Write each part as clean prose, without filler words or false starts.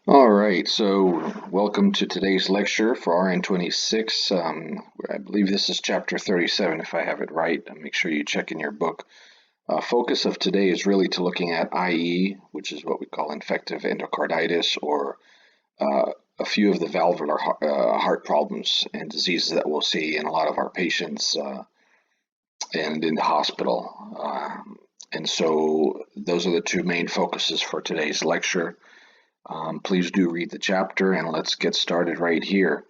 All right, so welcome to today's lecture for RN26. I believe this is chapter 37, if I have it right. Make sure you check in your book. Focus of today is really to looking at IE, which is what we call infective endocarditis, or a few of the valvular heart problems and diseases that we'll see in a lot of our patients and in the hospital. And so those are the two main focuses for today's lecture. Please do read the chapter, and let's get started right here.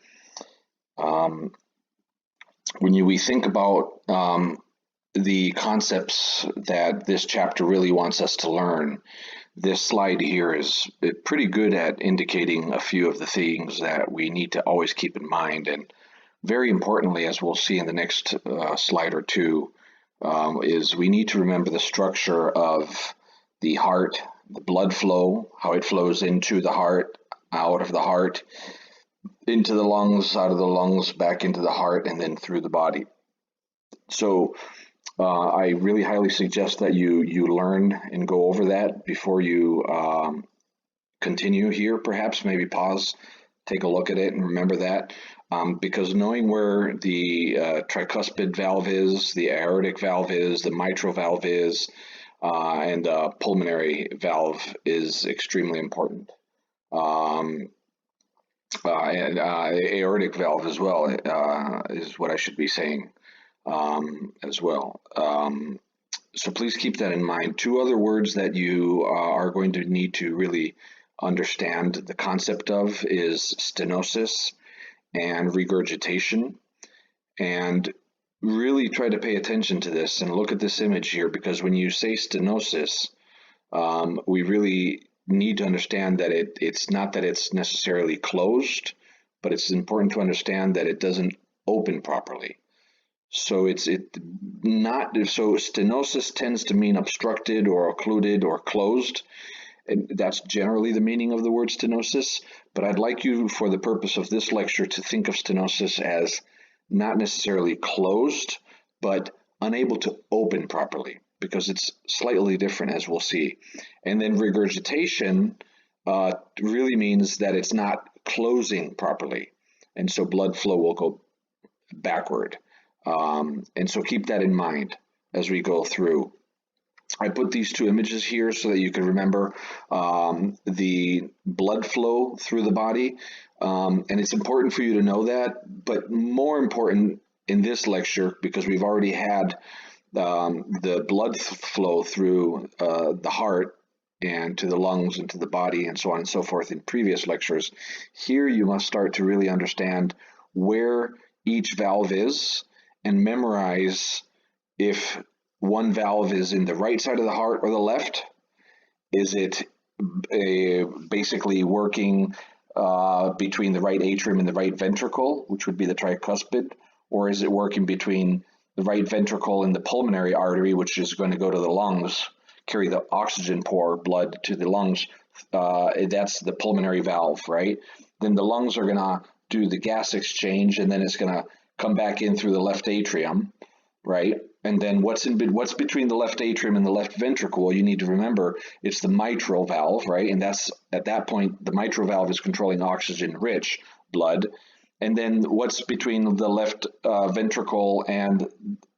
Um, we think about the concepts that this chapter really wants us to learn, this slide here is pretty good at indicating a few of the things that we need to always keep in mind. And very importantly, as we'll see in the next slide or two, is we need to remember the structure of the heart, the blood flow, how it flows into the heart, out of the heart, into the lungs, out of the lungs, back into the heart, and then through the body. So I really highly suggest that you learn and go over that before you continue here. Perhaps maybe pause, take a look at it, and remember that. Because knowing where the tricuspid valve is, the aortic valve is, the mitral valve is, and pulmonary valve is extremely important. And aortic valve as well is what I should be saying as well. So please keep that in mind. Two other words that you are going to need to really understand the concept of is stenosis and regurgitation. And really try to pay attention to this and look at this image here, because when you say stenosis, we really need to understand that it's not that it's necessarily closed, but it's important to understand that it doesn't open properly. So stenosis tends to mean obstructed or occluded or closed. And that's generally the meaning of the word stenosis. But I'd like you, for the purpose of this lecture, to think of stenosis as not necessarily closed, but unable to open properly, because it's slightly different, as we'll see. And then regurgitation really means that it's not closing properly. And so blood flow will go backward. And so keep that in mind as we go through. I put these two images here so that you can remember the blood flow through the body. And it's important for you to know that, but more important in this lecture, because we've already had the blood flow through the heart and to the lungs and to the body and so on and so forth in previous lectures. Here you must start to really understand where each valve is and memorize if one valve is in the right side of the heart or the left. Is it basically working between the right atrium and the right ventricle, which would be the tricuspid, or is it working between the right ventricle and the pulmonary artery, which is going to go to the lungs, carry the oxygen poor blood to the lungs? That's the pulmonary valve, right? Then the lungs are going to do the gas exchange, and then it's going to come back in through the left atrium, right? And then what's between the left atrium and the left ventricle? You need to remember it's the mitral valve, right? And that's at that point the mitral valve is controlling oxygen-rich blood. And then what's between the left ventricle and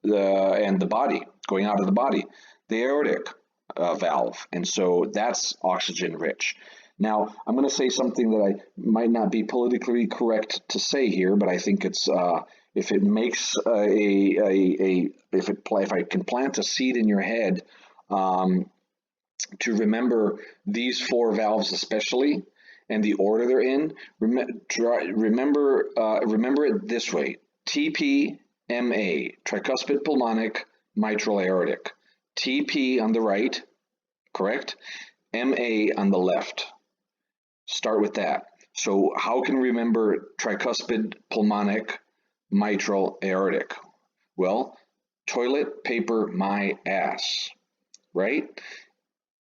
the body, going out of the body? The aortic valve. And so that's oxygen-rich. Now, I'm going to say something that I might not be politically correct to say here, but I think it's if it makes if I can plant a seed in your head to remember these four valves especially and the order they're in. Remember it this way: TP, MA, tricuspid pulmonic, mitral aortic. TP on the right, correct? MA on the left. Start with that. So how can we remember tricuspid pulmonic, mitral aortic? Well, toilet paper my ass, right?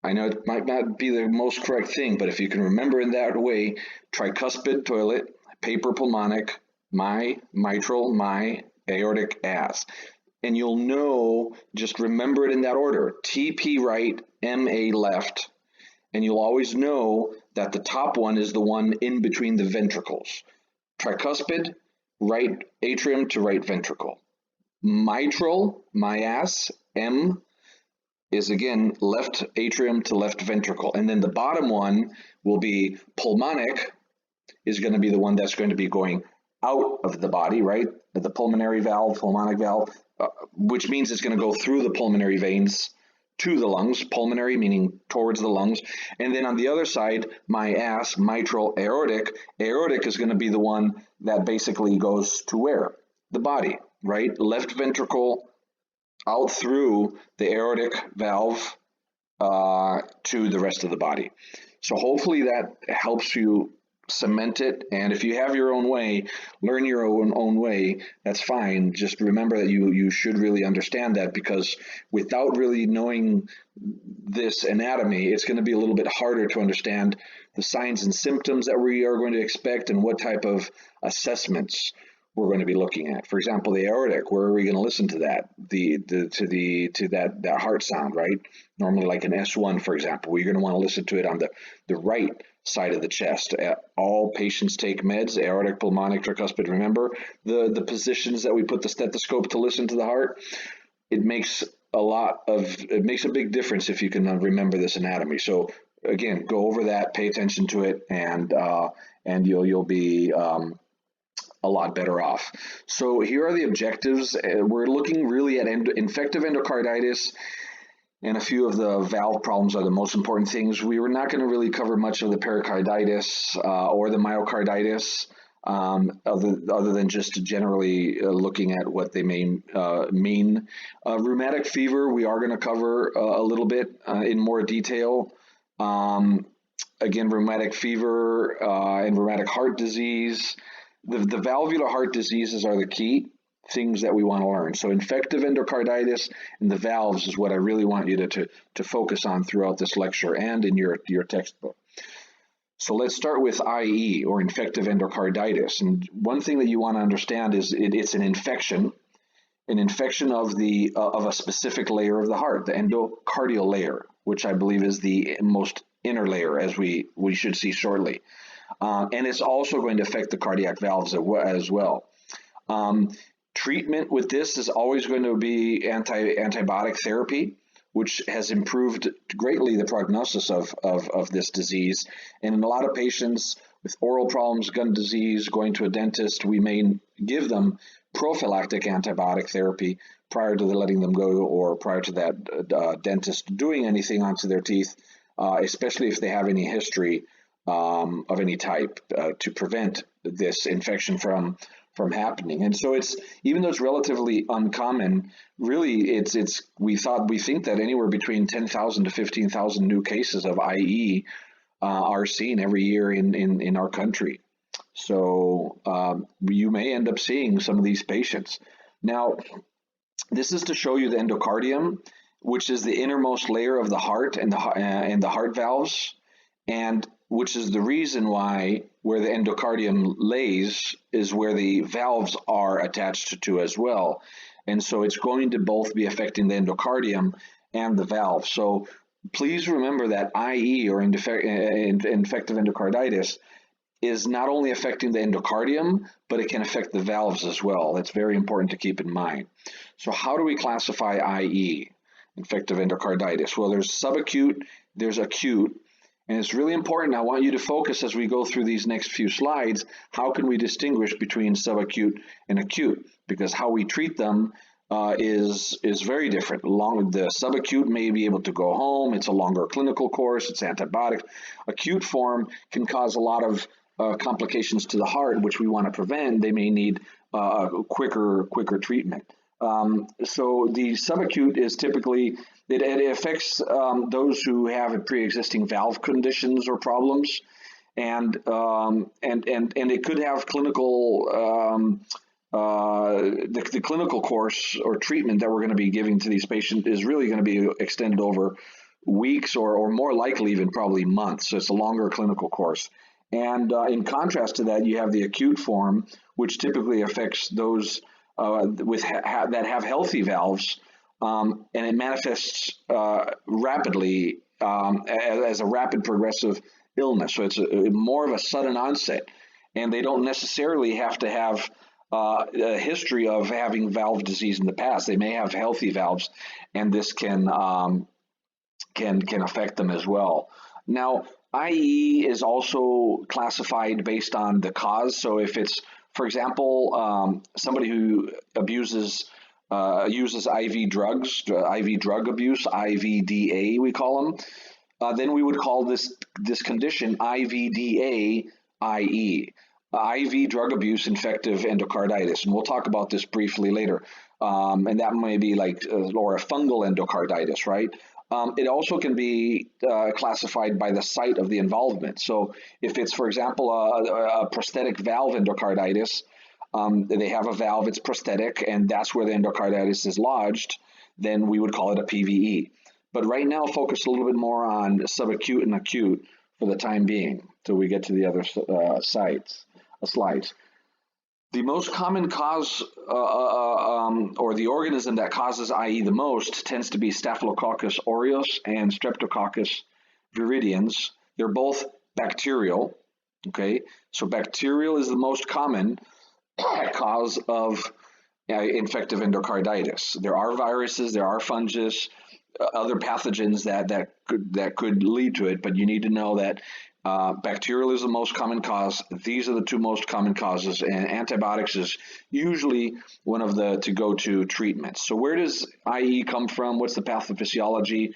I know it might not be the most correct thing, but if you can remember in that way: tricuspid toilet, paper pulmonic, my mitral, my aortic ass. And you'll know, just remember it in that order: TP right, MA left, and you'll always know that the top one is the one in between the ventricles. Tricuspid, right atrium to right ventricle. Mitral, MIAS, M, is again left atrium to left ventricle. And then the bottom one will be pulmonic, is going to be the one that's going to be going out of the body, right? The pulmonary valve, pulmonic valve, which means it's going to go through the pulmonary veins to the lungs, pulmonary meaning towards the lungs. And then on the other side, MIAS, mitral, aortic. Aortic is going to be the one that basically goes to where? The body, right? Left ventricle out through the aortic valve to the rest of the body. So hopefully that helps you cement it. And if you have your own way, learn your own way, that's fine. Just remember that you should really understand that, because without really knowing this anatomy, it's going to be a little bit harder to understand the signs and symptoms that we are going to expect and what type of assessments we're going to be looking at. For example, the aortic, where are we going to listen to that? That heart sound, right? Normally like an S1, for example, where you're going to want to listen to it on the right side of the chest. All patients take meds, aortic, pulmonic, tricuspid. Remember the positions that we put the stethoscope to listen to the heart? It makes a big difference if you can remember this anatomy. So again, go over that, pay attention to it, and you'll be a lot better off. So here are the objectives. We're looking really at infective endocarditis, and a few of the valve problems are the most important things. We were not going to really cover much of the pericarditis or the myocarditis, other than just generally looking at what they may mean. Rheumatic fever, we are going to cover a little bit in more detail. Again, rheumatic fever and rheumatic heart disease. The valvular heart diseases are the key things that we want to learn. So infective endocarditis and the valves is what I really want you to focus on throughout this lecture and in your textbook. So let's start with IE, or infective endocarditis. And one thing that you want to understand is it's an infection of a specific layer of the heart, the endocardial layer, which I believe is the most inner layer, as we should see shortly. And it's also going to affect the cardiac valves as well. Treatment with this is always going to be antibiotic therapy, which has improved greatly the prognosis of this disease. And in a lot of patients with oral problems, gum disease, going to a dentist, we may give them prophylactic antibiotic therapy prior to letting them go, or prior to that dentist doing anything onto their teeth, especially if they have any history of any type, to prevent this infection from happening. And so it's, even though it's relatively uncommon, really we think that anywhere between 10,000 to 15,000 new cases of IE are seen every year in our country. So you may end up seeing some of these patients. Now, this is to show you the endocardium, which is the innermost layer of the heart and the heart valves, and which is the reason why where the endocardium lays is where the valves are attached to as well. And so it's going to both be affecting the endocardium and the valve. So please remember that IE, or infective endocarditis, is not only affecting the endocardium, but it can affect the valves as well. That's very important to keep in mind. So how do we classify IE, infective endocarditis? Well, there's subacute, there's acute. And it's really important. I want you to focus as we go through these next few slides. How can we distinguish between subacute and acute? Because how we treat them is very different. The subacute may be able to go home. It's a longer clinical course. It's antibiotic. Acute form can cause a lot of complications to the heart, which we want to prevent. They may need quicker treatment. So the subacute is typically, it affects those who have pre-existing valve conditions or problems, and it could have clinical the clinical course or treatment that we're going to be giving to these patients is really going to be extended over weeks or more likely even probably months. So it's a longer clinical course. And in contrast to that, you have the acute form, which typically affects those that have healthy valves, and it manifests rapidly as a rapid progressive illness. So it's more of a sudden onset, and they don't necessarily have to have a history of having valve disease in the past. They may have healthy valves, and this can affect them as well. Now, IE is also classified based on the cause. So if it's, for example, somebody who uses IV drugs, IV drug abuse, IVDA we call them, then we would call this condition IVDA IE. IV drug abuse infective endocarditis, and we'll talk about this briefly later. And that may be like, or a fungal endocarditis, right? It also can be classified by the site of the involvement. So if it's, for example, a prosthetic valve endocarditis, they have a valve, it's prosthetic, and that's where the endocarditis is lodged, then we would call it a PVE. But right now, focus a little bit more on subacute and acute for the time being, till we get to the other slides. The most common cause, or the organism that causes IE the most, tends to be Staphylococcus aureus and Streptococcus viridans. They're both bacterial. Okay, so bacterial is the most common cause of infective endocarditis. There are viruses, there are fungus, other pathogens that could lead to it, but you need to know that bacterial is the most common cause. These are the two most common causes, and antibiotics is usually one of the to-go-to treatments. So where does IE come from? What's the pathophysiology?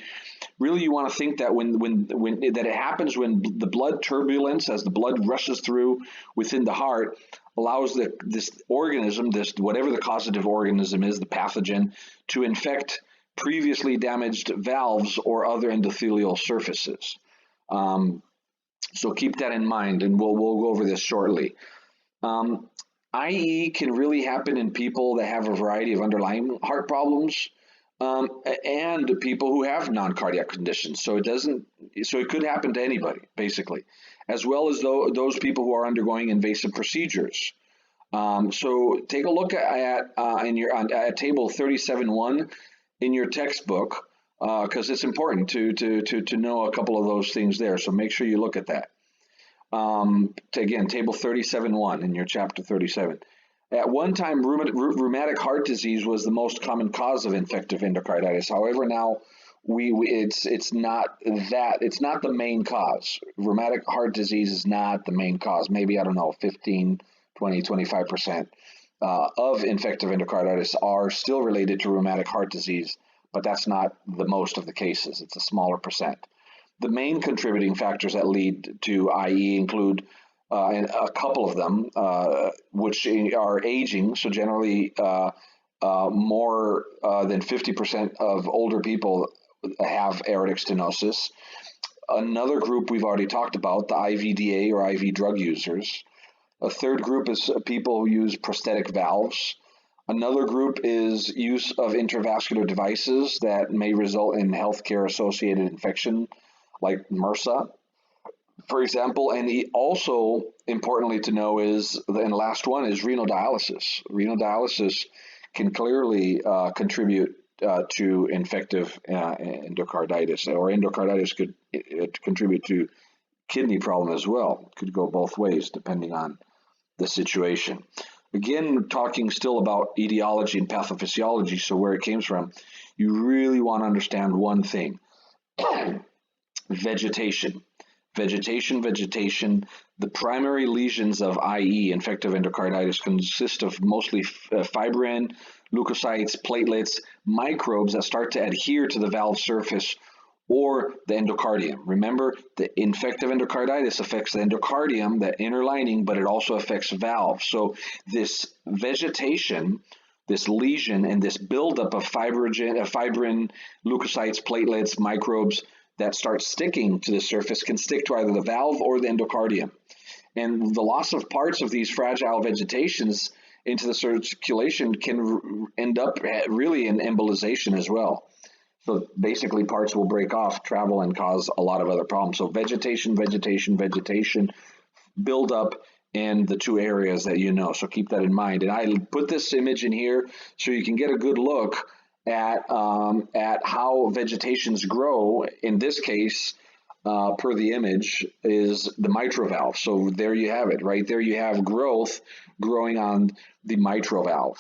Really, you want to think that when that it happens when the blood turbulence, as the blood rushes through within the heart, allows this organism, this whatever the causative organism is, the pathogen, to infect previously damaged valves or other endothelial surfaces. So keep that in mind, and we'll go over this shortly. IE can really happen in people that have a variety of underlying heart problems, and people who have non-cardiac conditions. So it could happen to anybody, basically, as well as those people who are undergoing invasive procedures. So take a look at table 37.1 in your textbook, because it's important to know a couple of those things there. So make sure you look at that. Again, table 37.1 in your chapter 37. At one time, rheumatic heart disease was the most common cause of infective endocarditis. However, now it's not the main cause. Rheumatic heart disease is not the main cause. Maybe, I don't know, 15, 20, 25% of infective endocarditis are still related to rheumatic heart disease, but that's not the most of the cases. It's a smaller percent. The main contributing factors that lead to IE include a couple of them, which are aging. So generally, more than 50% of older people have aortic stenosis. Another group we've already talked about, the IVDA or IV drug users. A third group is people who use prosthetic valves. Another group is use of intravascular devices that may result in healthcare-associated infection, like MRSA, for example. And also, importantly to know is, and the last one is renal dialysis. Renal dialysis can clearly contribute to infective endocarditis, or endocarditis could contribute to kidney problem as well. It could go both ways depending on the situation. Again, talking still about etiology and pathophysiology, so where it came from, you really want to understand one thing. Vegetation. The primary lesions of IE, infective endocarditis, consist of mostly fibrin, leukocytes, platelets, microbes that start to adhere to the valve surface or the endocardium. Remember, the infective endocarditis affects the endocardium, the inner lining, but it also affects valves. So this vegetation, this lesion, and this buildup of fibrin, leukocytes, platelets, microbes that start sticking to the surface can stick to either the valve or the endocardium. And the loss of parts of these fragile vegetations into the circulation can end up really in embolization as well. So basically, parts will break off, travel, and cause a lot of other problems. So vegetation, build up in the two areas that you know. So keep that in mind. And I put this image in here so you can get a good look at how vegetations grow. In this case, per the image, is the mitral valve. So there you have it. Right there you have growth growing on the mitral valve.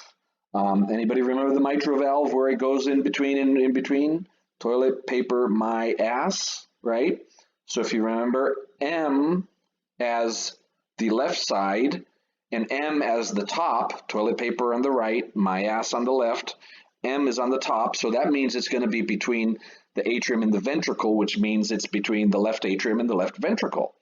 Anybody remember the mitral valve, where it goes in between, in between? Toilet paper, my ass, right? So if you remember, M as the left side and M as the top, toilet paper on the right, my ass on the left, M is on the top, so that means it's going to be between the atrium and the ventricle, which means it's between the left atrium and the left ventricle.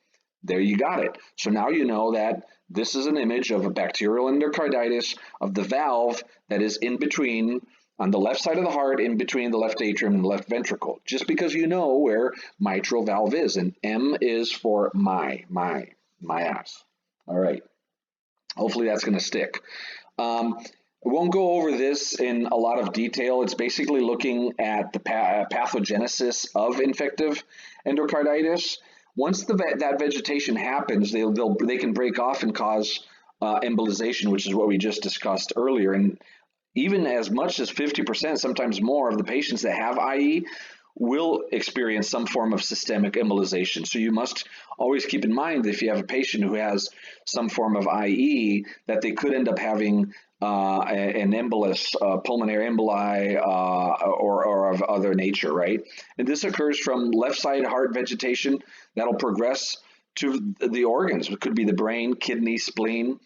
There you got it. So now you know that this is an image of a bacterial endocarditis of the valve that is in between, on the left side of the heart, in between the left atrium and the left ventricle, just because you know where mitral valve is. And M is for my ass. All right. Hopefully that's going to stick. We won't go over this in a lot of detail. It's basically looking at the pathogenesis of infective endocarditis. Once that vegetation happens, they can break off and cause embolization, which is what we just discussed earlier. And even as much as 50%, sometimes more, of the patients that have IE will experience some form of systemic embolization. So you must always keep in mind that if you have a patient who has some form of IE, that they could end up having an embolus, pulmonary emboli, or of other nature, right? And this occurs from left side heart vegetation that'll progress to the organs. It could be the brain, kidney, spleen,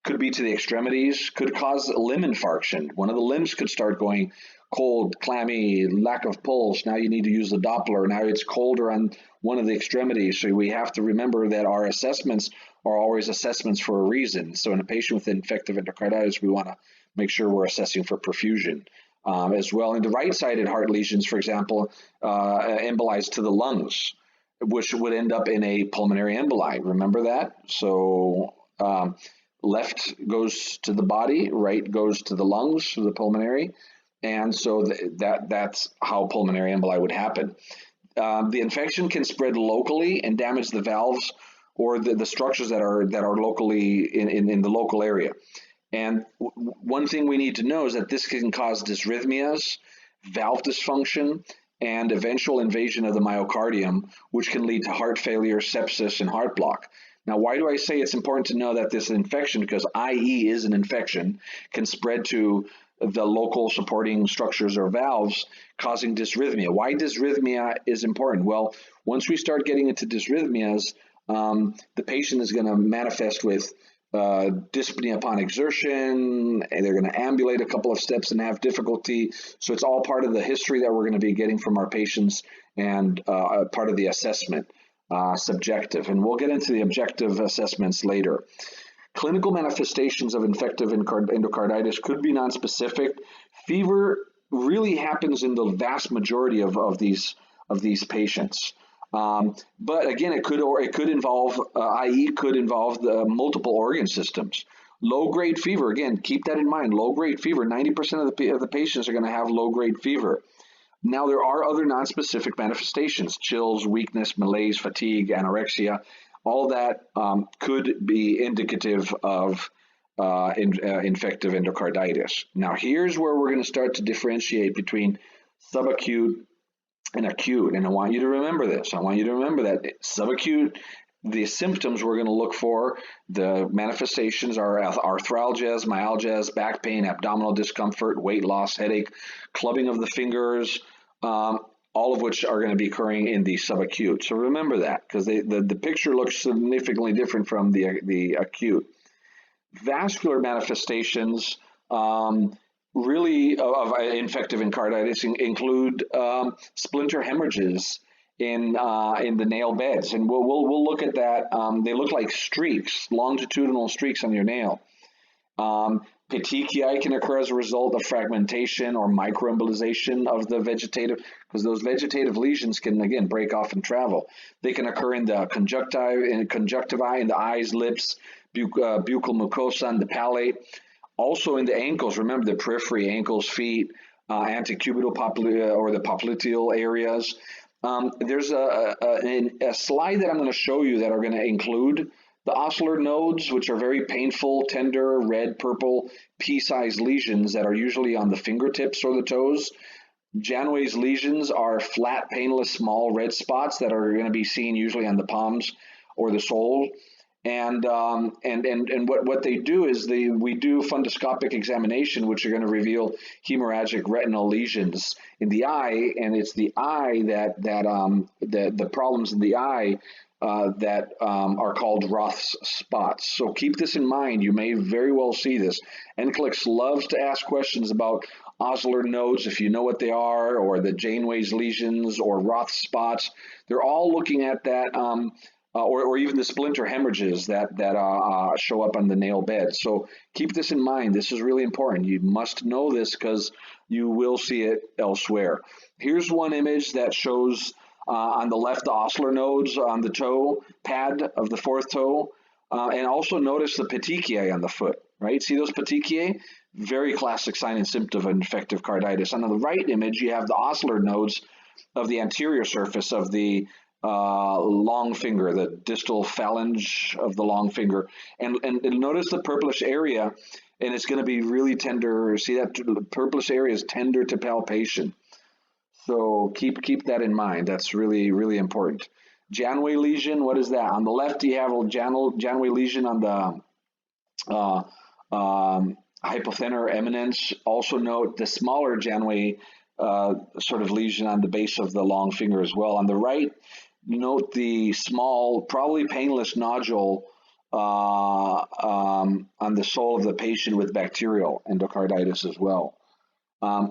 could be to the extremities, could cause limb infarction. One of the limbs could start going cold, clammy, lack of pulse. Now you need to use the Doppler. Now it's colder on one of the extremities. So we have to remember that our assessments are always assessments for a reason. So in a patient with infective endocarditis, we want to make sure we're assessing for perfusion. As well, in the right-sided heart lesions, for example, embolize to the lungs, which would end up in a pulmonary emboli. Remember that? So left goes to the body, right goes to the lungs, to the pulmonary. And so that's how pulmonary emboli would happen. The infection can spread locally and damage the valves or the structures that are locally in the local area. And one thing we need to know is that this can cause dysrhythmias, valve dysfunction, and eventual invasion of the myocardium, which can lead to heart failure, sepsis, and heart block. Now, why do I say it's important to know that this infection, because IE is an infection, can spread to the local supporting structures or valves, causing dysrhythmia. Why dysrhythmia is important? Well, once we start getting into dysrhythmias, the patient is going to manifest with dyspnea upon exertion, and they're going to ambulate a couple of steps and have difficulty. So it's all part of the history that we're going to be getting from our patients and part of the assessment, subjective. And we'll get into the objective assessments later. Clinical manifestations of infective endocarditis could be nonspecific. Fever really happens in the vast majority of these patients. But again, it could involve IE could involve the multiple organ systems. Low-grade fever, again, keep that in mind. Low-grade fever, 90% of the patients are going to have low-grade fever. Now, there are other nonspecific manifestations: chills, weakness, malaise, fatigue, anorexia. All that could be indicative of infective endocarditis. Now, here's where we're going to start to differentiate between subacute and acute. And I want you to remember this. I want you to remember that subacute, the symptoms we're going to look for, the manifestations are arthralgias, myalgias, back pain, abdominal discomfort, weight loss, headache, clubbing of the fingers, all of which are going to be occurring in the subacute. So remember that, because the picture looks significantly different from the acute. Vascular manifestations really of infective endocarditis include splinter hemorrhages in the nail beds, and we'll look at that. They look like streaks, longitudinal streaks on your nail. Petechiae can occur as a result of fragmentation or microembolization of the vegetative, because those vegetative lesions can, again, break off and travel. They can occur in the conjunctivae, in the eyes, lips, buccal mucosa, and the palate. Also in the ankles, remember the periphery, ankles, feet, antecubital or the popliteal areas. There's a slide that I'm going to show you that are going to include The ocellular nodes, which are very painful, tender, red, purple, pea-sized lesions that are usually on the fingertips or the toes. Janeway's lesions are flat, painless, small red spots that are going to be seen usually on the palms or the sole. And what they do is we do fundoscopic examination, which are going to reveal hemorrhagic retinal lesions in the eye, and it's the eye the problems in the eye that are called Roth's spots. So keep this in mind. You may very well see this. NCLEX loves to ask questions about ocellular nodes, if you know what they are, or the Janeway's lesions or Roth spots. They're all looking at that. Or even the splinter hemorrhages that show up on the nail bed. So keep this in mind. This is really important. You must know this because you will see it elsewhere. Here's one image that shows on the left the ocellular nodes on the toe pad of the fourth toe. And also notice the petechiae on the foot, right? See those petechiae? Very classic sign and symptom of infective carditis. And on the right image, you have the ocellular nodes of the anterior surface of the long finger, the distal phalange of the long finger, and notice the purplish area, and it's going to be really tender. See that the purplish area is tender to palpation. So keep that in mind. That's really, really important. Janeway lesion, what is that? On the left, you have a Janeway lesion on the hypothenar eminence. Also note the smaller Janeway sort of lesion on the base of the long finger as well. On the right, note the small, probably painless nodule on the sole of the patient with bacterial endocarditis as well.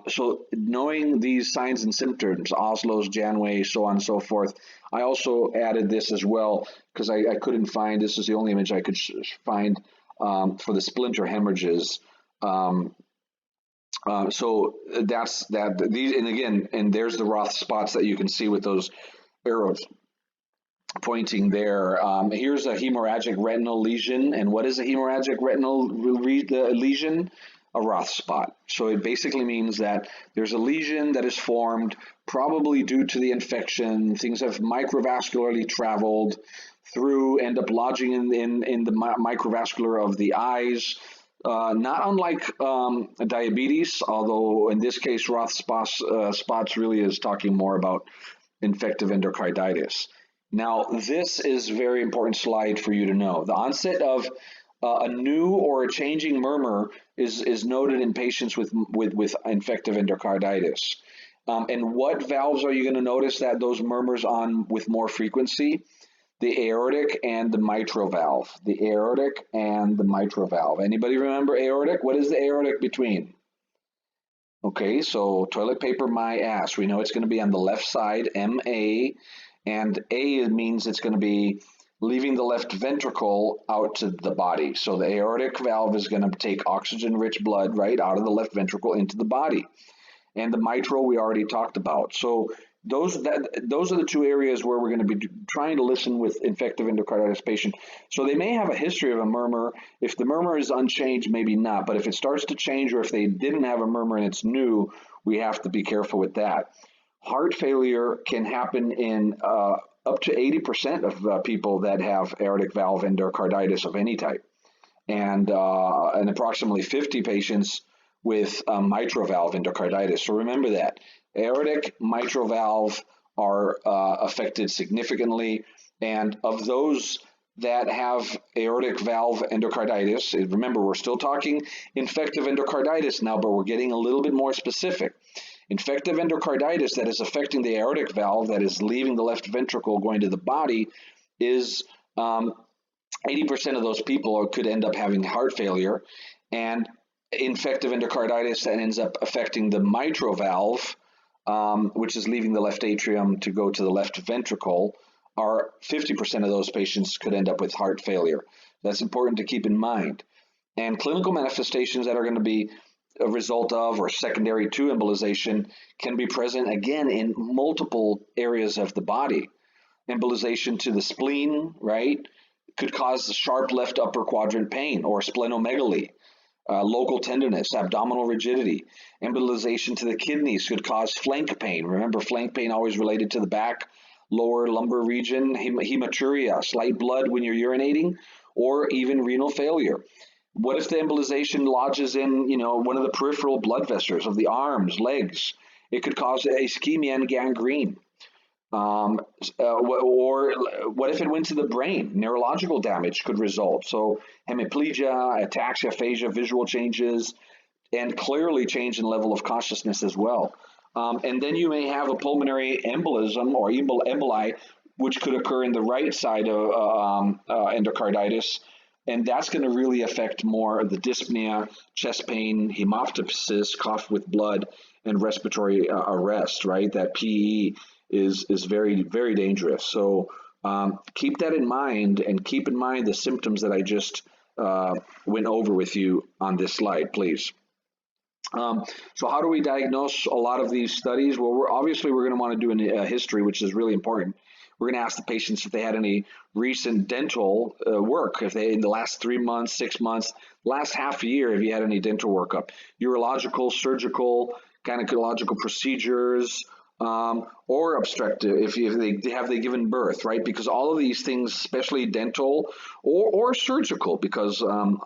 So knowing these signs and symptoms, Oslo's, Janeway, so on and so forth, I also added this as well because I couldn't find, this is the only image I could find for the splinter hemorrhages. So that's that. These, and again, and there's the Roth spots that you can see with those arrows pointing there. Here's a hemorrhagic retinal lesion. And what is a hemorrhagic retinal lesion? A Roth spot. So it basically means that there's a lesion that is formed probably due to the infection. Things have microvascularly traveled through, end up lodging in the microvascular of the eyes. Not unlike diabetes, although in this case Roth spots really is talking more about infective endocarditis. Now, this is a very important slide for you to know. The onset of a new or a changing murmur is noted in patients with infective endocarditis. And what valves are you going to notice that those murmurs on with more frequency? The aortic and the mitral valve. The aortic and the mitral valve. Anybody remember aortic? What is the aortic between? Okay, so toilet paper, my ass. We know it's going to be on the left side, MA, and A means it's going to be leaving the left ventricle out to the body. So the aortic valve is going to take oxygen-rich blood right out of the left ventricle into the body. And the mitral we already talked about. So those are the two areas where we're going to be trying to listen with infective endocarditis patient. So they may have a history of a murmur. If the murmur is unchanged, maybe not. But if it starts to change, or if they didn't have a murmur and it's new, we have to be careful with that. Heart failure can happen in up to 80% of people that have aortic valve endocarditis of any type, and approximately 50 patients with mitral valve endocarditis. So remember that aortic, mitral valve are affected significantly, and of those that have aortic valve endocarditis, remember we're still talking infective endocarditis now, but we're getting a little bit more specific. Infective endocarditis that is affecting the aortic valve, that is leaving the left ventricle going to the body, is 80% of those people could end up having heart failure. And infective endocarditis that ends up affecting the mitral valve, which is leaving the left atrium to go to the left ventricle, are 50% of those patients could end up with heart failure. That's important to keep in mind. And clinical manifestations that are going to be a result of or secondary to embolization can be present again in multiple areas of the body. Embolization to the spleen, right, could cause sharp left upper quadrant pain or splenomegaly, local tenderness, abdominal rigidity. Embolization to the kidneys could cause flank pain. Remember, flank pain always related to the back, lower lumbar region. Hematuria, slight blood when you're urinating, or even renal failure. What if the embolization lodges in, one of the peripheral blood vessels of the arms, legs? It could cause ischemia and gangrene. Or what if it went to the brain? Neurological damage could result. So hemiplegia, ataxia, aphasia, visual changes, and clearly change in level of consciousness as well. And then you may have a pulmonary embolism or emboli, which could occur in the right side of endocarditis. And that's going to really affect more of the dyspnea, chest pain, hemoptysis, cough with blood, and respiratory arrest, right? That PE is very, very dangerous. So keep that in mind, and keep in mind the symptoms that I just went over with you on this slide, please. So how do we diagnose a lot of these studies? Well, we're going to want to do a history, which is really important. We're going to ask the patients if they had any recent dental work, if they in the last 3 months, 6 months, last half a year, if you had any dental workup, urological, surgical, gynecological procedures, or obstructive, if they given birth, right? Because all of these things, especially dental or surgical, because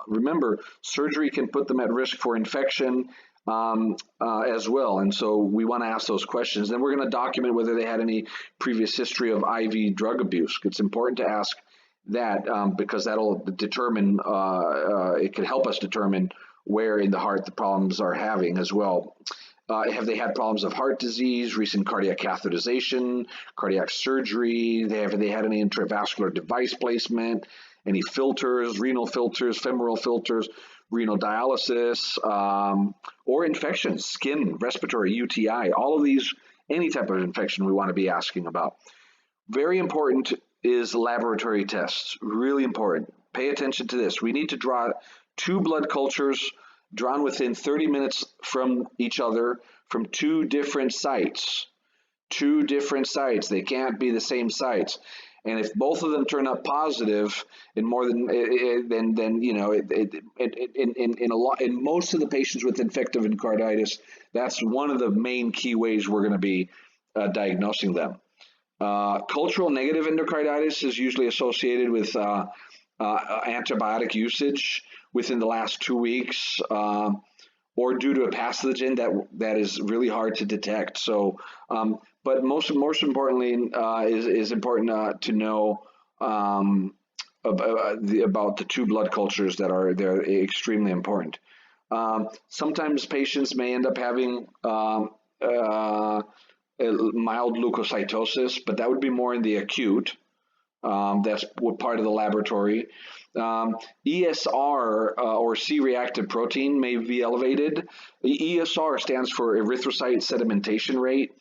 remember, surgery can put them at risk for infection as well. And so we want to ask those questions. Then we're going to document whether they had any previous history of IV drug abuse. It's important to ask that because that'll determine, it can help us determine where in the heart the problems are having as well. Have they had problems of heart disease, recent cardiac catheterization, cardiac surgery? Have they had any intravascular device placement, any filters, renal filters, femoral filters, renal dialysis, or infections, skin, respiratory, UTI, all of these, any type of infection we want to be asking about. Very important is laboratory tests, really important. Pay attention to this. We need to draw 2 blood cultures drawn within 30 minutes from each other from 2 different sites. 2 different sites. They can't be the same sites. And if both of them turn up positive in more than in most of the patients with infective endocarditis, that's one of the main key ways we're going to be diagnosing them. Cultural negative endocarditis is usually associated with antibiotic usage within the last 2 weeks, or due to a pathogen that is really hard to detect. So, but most importantly, is important to know about the 2 blood cultures they're extremely important. Sometimes patients may end up having mild leukocytosis, but that would be more in the acute. That's part of the laboratory. ESR or C-reactive protein may be elevated. The ESR stands for erythrocyte sedimentation rate,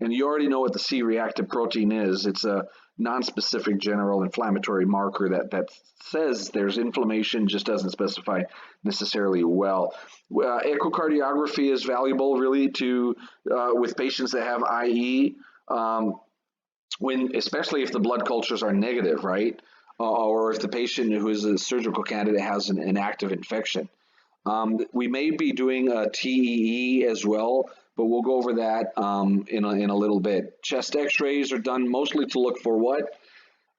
and you already know what the C-reactive protein is. It's a nonspecific general inflammatory marker that says there's inflammation, just doesn't specify necessarily well. Echocardiography is valuable really to with patients that have IE, especially if the blood cultures are negative, right? Or if the patient who is a surgical candidate has an active infection. We may be doing a TEE as well, but we'll go over that in a little bit. Chest x-rays are done mostly to look for what?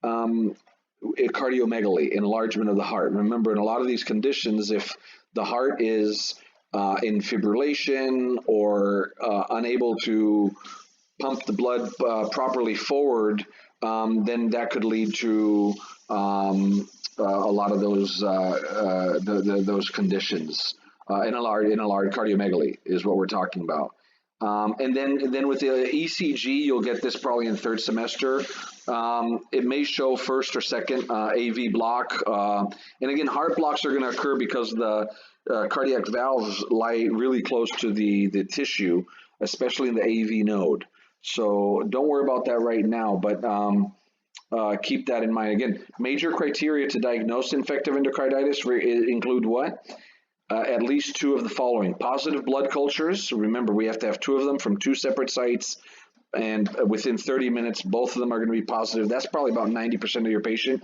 Cardiomegaly, enlargement of the heart. Remember, in a lot of these conditions, if the heart is in fibrillation or unable to pump the blood properly forward, then that could lead to a lot of those conditions. Enlarged cardiomegaly is what we're talking about. And then with the ECG, you'll get this probably in 3rd semester. It may show 1st or 2nd AV block. And again, heart blocks are going to occur because the cardiac valves lie really close to the tissue, especially in the AV node. So don't worry about that right now, but keep that in mind. Again, major criteria to diagnose infective endocarditis include what? At least 2 of the following. Positive blood cultures. Remember, we have to have 2 of them from 2 separate sites, and within 30 minutes, both of them are going to be positive. That's probably about 90% of your patient.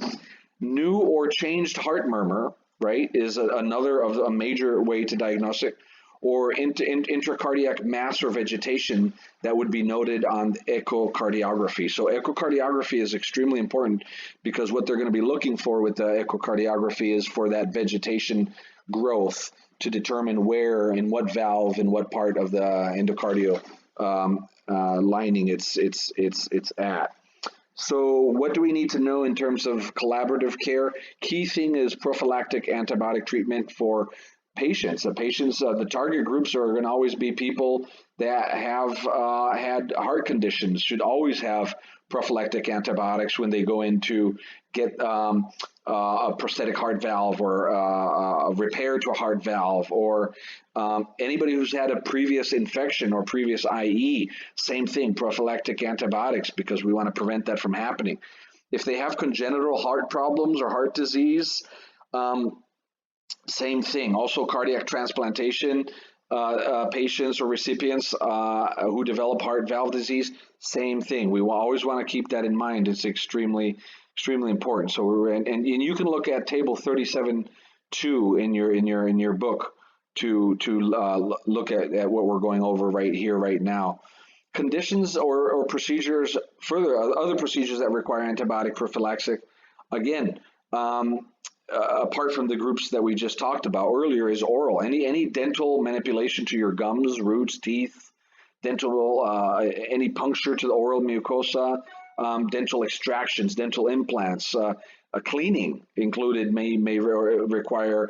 New or changed heart murmur, right, is another of a major way to diagnose it. or intracardiac mass or vegetation that would be noted on echocardiography. So echocardiography is extremely important because what they're going to be looking for with the echocardiography is for that vegetation growth to determine where and what valve and what part of the endocardial lining it's at. So what do we need to know in terms of collaborative care? Key thing is prophylactic antibiotic treatment for patients. The target groups are going to always be people that have had heart conditions, should always have prophylactic antibiotics when they go in to get a prosthetic heart valve or a repair to a heart valve, or anybody who's had a previous infection or previous IE, same thing, prophylactic antibiotics, because we want to prevent that from happening. If they have congenital heart problems or heart disease, same thing. Also, cardiac transplantation patients or recipients who develop heart valve disease, same thing. We will always want to keep that in mind. It's extremely important. So and you can look at table 37.2 in your book to look at what we're going over right here right now. Conditions or procedures, other procedures that require antibiotic prophylaxis, again, apart from the groups that we just talked about earlier, is oral. Any dental manipulation to your gums, roots, teeth, dental, any puncture to the oral mucosa, dental extractions, dental implants, a cleaning included may require,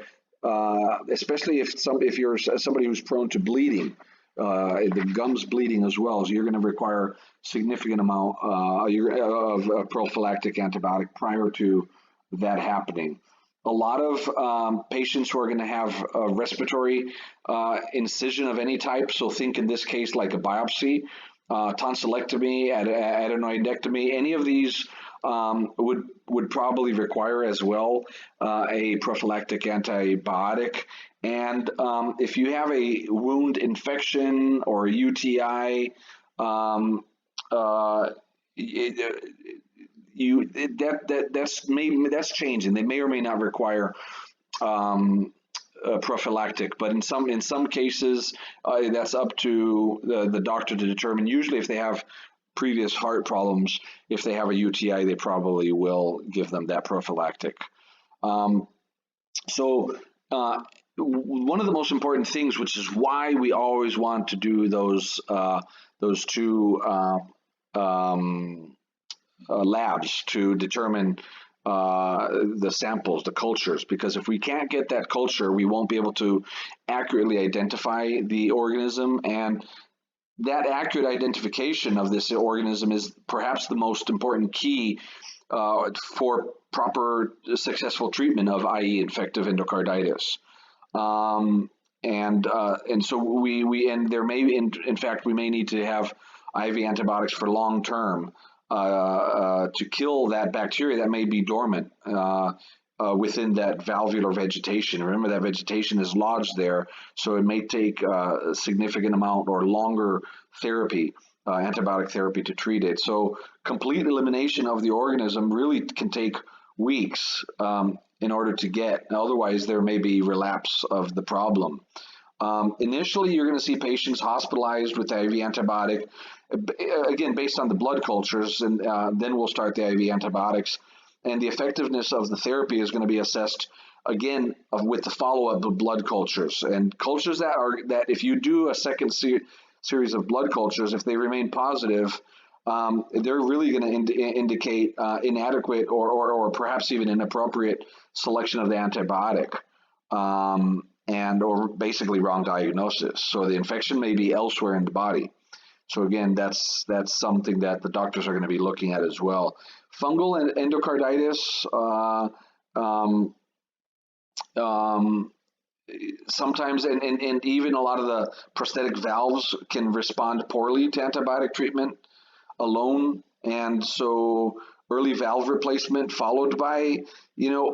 especially if you're somebody who's prone to bleeding, the gums bleeding as well. So you're going to require significant amount of prophylactic antibiotic prior to that happening. A lot of patients who are going to have a respiratory incision of any type, so think in this case like a biopsy, tonsillectomy, adenoidectomy, any of these would probably require as well a prophylactic antibiotic. And if you have a wound infection or a UTI, that's changing. They may or may not require prophylactic, but in some cases that's up to the doctor to determine. Usually, if they have previous heart problems, if they have a UTI, they probably will give them that prophylactic. So one of the most important things, which is why we always want to do those two labs to determine the samples, the cultures, because if we can't get that culture, we won't be able to accurately identify the organism, and that accurate identification of this organism is perhaps the most important key for proper successful treatment of IE, infective endocarditis. And so there may, in fact, we may need to have IV antibiotics for long term to kill that bacteria that may be dormant within that valvular vegetation. Remember, that vegetation is lodged there, so it may take a significant amount or longer therapy, antibiotic therapy, to treat it. So complete elimination of the organism really can take weeks in order to get. Otherwise, there may be relapse of the problem. Initially, you're going to see patients hospitalized with the IV antibiotic, again, based on the blood cultures, and then we'll start the IV antibiotics. And the effectiveness of the therapy is going to be assessed, again, with the follow-up of blood cultures. And cultures that if you do a second series of blood cultures, if they remain positive, they're really going to indicate inadequate or perhaps even inappropriate selection of the antibiotic. Or basically wrong diagnosis. So the infection may be elsewhere in the body. So again, that's something that the doctors are going to be looking at as well. Fungal endocarditis, sometimes, and even a lot of the prosthetic valves can respond poorly to antibiotic treatment alone. And so early valve replacement followed by,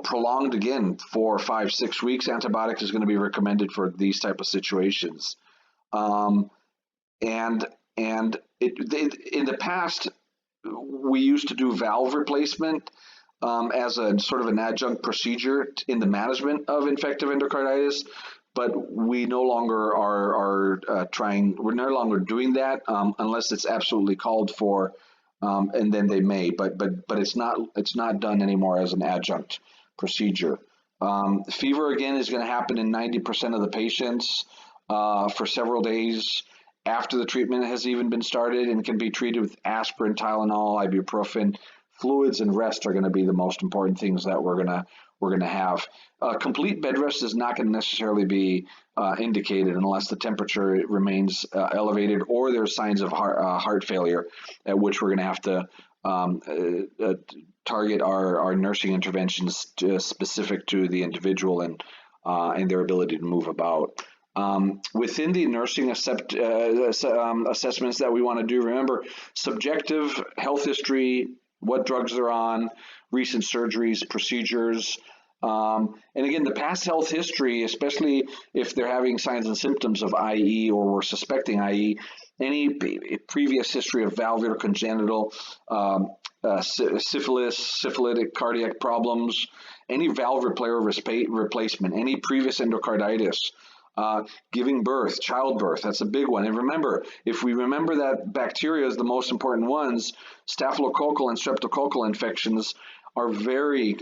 prolonged, again, 4, 5, 6 weeks, antibiotic is going to be recommended for these type of situations. And in the past, we used to do valve replacement as a sort of an adjunct procedure in the management of infective endocarditis. but we no longer are trying. We're no longer doing that unless it's absolutely called for, and then they may. But it's not done anymore as an adjunct procedure. Fever again is going to happen in 90% of the patients for several days after the treatment has even been started, and can be treated with aspirin, Tylenol, ibuprofen. Fluids and rest are going to be the most important things that we're gonna have. Complete bed rest is not going to necessarily be indicated unless the temperature remains elevated or there's signs of heart failure, at which we're going to have to target our nursing interventions specific to the individual and their ability to move about. Within the nursing assessments that we want to do, remember subjective health history, what drugs they're on, recent surgeries, procedures. And again, the past health history, especially if they're having signs and symptoms of IE or we're suspecting IE, any previous history of valvular congenital, syphilis, syphilitic cardiac problems, any valve repair replacement, any previous endocarditis, giving birth, childbirth, that's a big one. And remember, if we remember that bacteria is the most important ones, staphylococcal and streptococcal infections are very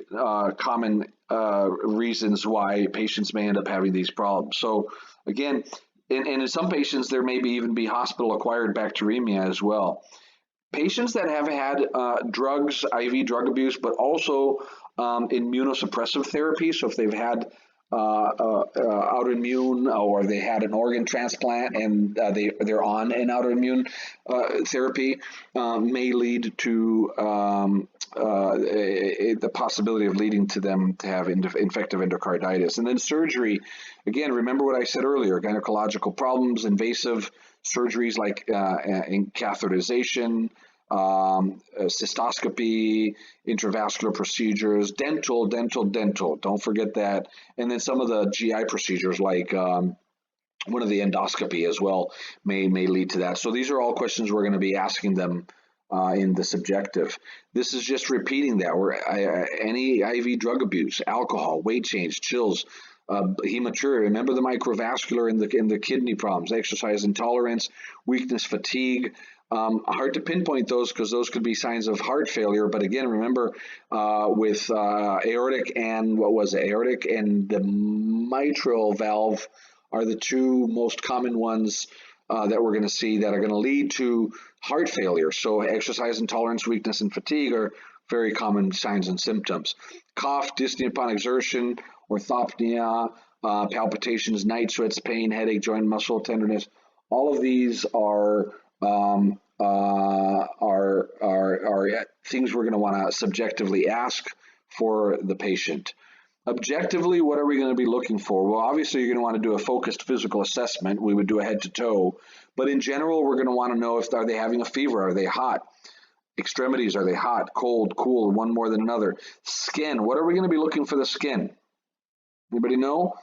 common reasons why patients may end up having these problems. So again, and in some patients, there may even be hospital-acquired bacteremia as well. Patients that have had drugs, IV drug abuse, but also immunosuppressive therapy, so if they've had autoimmune or they had an organ transplant and they're on an autoimmune therapy, may lead to the possibility of leading to them to have infective endocarditis. And then surgery, again, remember what I said earlier, gynecological problems, invasive surgeries like catheterization, cystoscopy, intravascular procedures, dental, don't forget that. And then some of the GI procedures like one of the endoscopy as well may lead to that. So these are all questions we're going to be asking them in the subjective. This is just repeating that. Any IV drug abuse, alcohol, weight change, chills, hematuria. Remember the microvascular in the kidney problems, exercise intolerance, weakness, fatigue. Hard to pinpoint those because those could be signs of heart failure. But again, remember with aortic and aortic and the mitral valve are the two most common ones that we're going to see that are going to lead to heart failure. So exercise intolerance, weakness, and fatigue are very common signs and symptoms. Cough, dyspnea upon exertion, orthopnea, palpitations, night sweats, pain, headache, joint muscle tenderness. All of these are things we're going to want to subjectively ask for the patient. Objectively, what are we going to be looking for? Well, obviously, you're going to want to do a focused physical assessment. We would do a head to toe. But in general, we're going to want to know are they having a fever? Are they hot? Extremities, are they hot, cold, cool, one more than another? Skin, what are we going to be looking for the skin? Anybody know?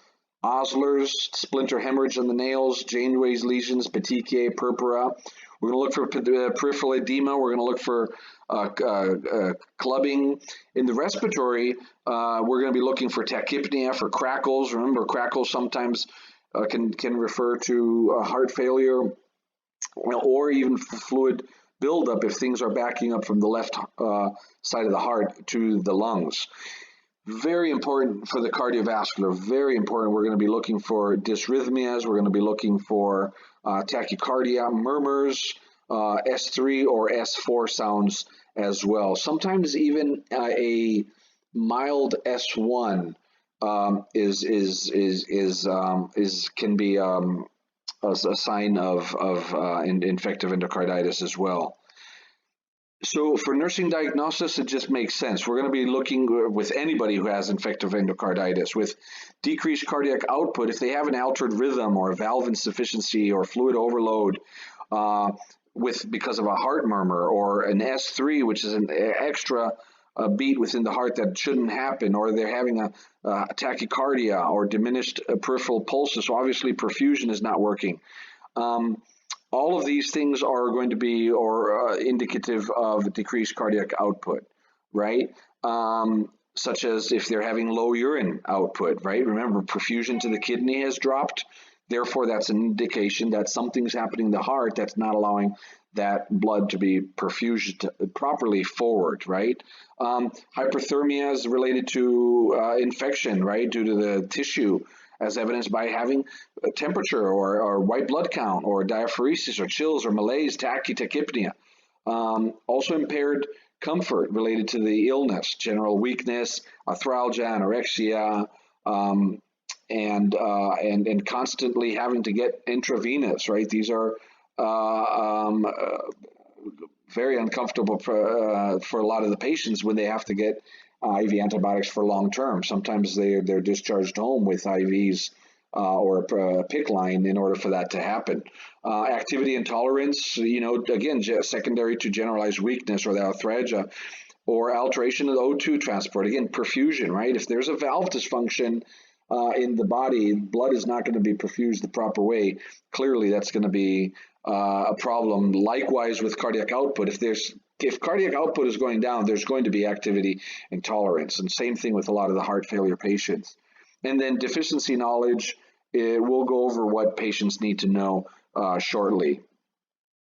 Osler's, splinter hemorrhage on the nails, Janeway's lesions, petechiae, purpura. We're going to look for peripheral edema. We're going to look for clubbing. In the respiratory, we're going to be looking for tachypnea, for crackles. Remember, crackles sometimes can refer to heart failure or even fluid buildup if things are backing up from the left side of the heart to the lungs. Very important for the cardiovascular, very important. We're going to be looking for dysrhythmias. We're going to be looking for tachycardia, murmurs, S3 or S4 sounds as well. Sometimes even a mild S1 can be a sign of infective endocarditis as well. So for nursing diagnosis, it just makes sense. We're going to be looking with anybody who has infective endocarditis with decreased cardiac output. If they have an altered rhythm or a valve insufficiency or fluid overload because of a heart murmur, or an S3, which is an extra beat within the heart that shouldn't happen, or they're having a tachycardia or diminished peripheral pulses. So obviously perfusion is not working. All of these things are going to be indicative of decreased cardiac output, right? such as if they're having low urine output, right? Remember, perfusion to the kidney has dropped. Therefore, that's an indication that something's happening in the heart that's not allowing that blood to be perfused properly forward, right? Hyperthermia is related to infection, right, due to the tissue, as evidenced by having a temperature or white blood count or diaphoresis or chills or malaise, tachypnea. Also impaired comfort related to the illness, general weakness, arthralgia, anorexia, and constantly having to get intravenous, right? These are very uncomfortable for a lot of the patients when they have to get IV antibiotics for long term. Sometimes they're discharged home with IVs or a PICC line in order for that to happen. Activity intolerance, again, secondary to generalized weakness or the arthralgia, or alteration of the O2 transport. Again, perfusion, right? If there's a valve dysfunction in the body, blood is not going to be perfused the proper way. Clearly, that's going to be a problem. Likewise with cardiac output, if cardiac output is going down, there's going to be activity intolerance, and same thing with a lot of the heart failure patients. And then deficiency knowledge, we'll go over what patients need to know shortly.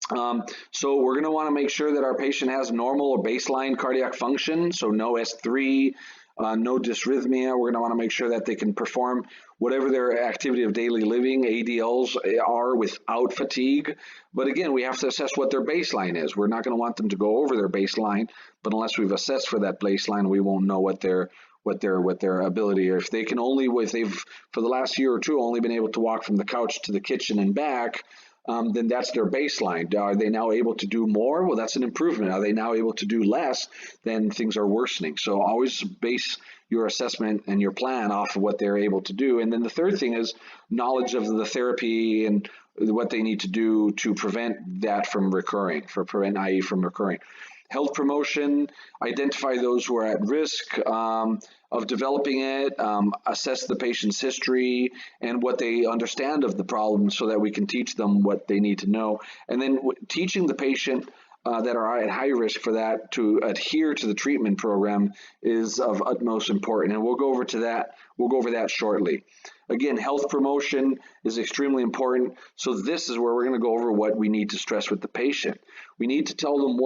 So we're going to want to make sure that our patient has normal or baseline cardiac function, so no S3, no dysrhythmia. We're going to want to make sure that they can perform whatever their activity of daily living, ADLs, are without fatigue. But again, we have to assess what their baseline is. We're not going to want them to go over their baseline, but unless we've assessed for that baseline, we won't know what their ability, or if they've for the last year or two only been able to walk from the couch to the kitchen and back, then that's their baseline. Are they now able to do more? Well, that's an improvement. Are they now able to do less? Then things are worsening. So always base your assessment and your plan off of what they're able to do. And then the third thing is knowledge of the therapy and what they need to do to prevent that from recurring, prevent IE from recurring. Health promotion, identify those who are at risk of developing it, assess the patient's history and what they understand of the problem so that we can teach them what they need to know. And then teaching the patient that are at high risk for that to adhere to the treatment program is of utmost importance. And we'll go over that shortly. Again, health promotion is extremely important. So this is where we're going to go over what we need to stress with the patient. We need to tell them,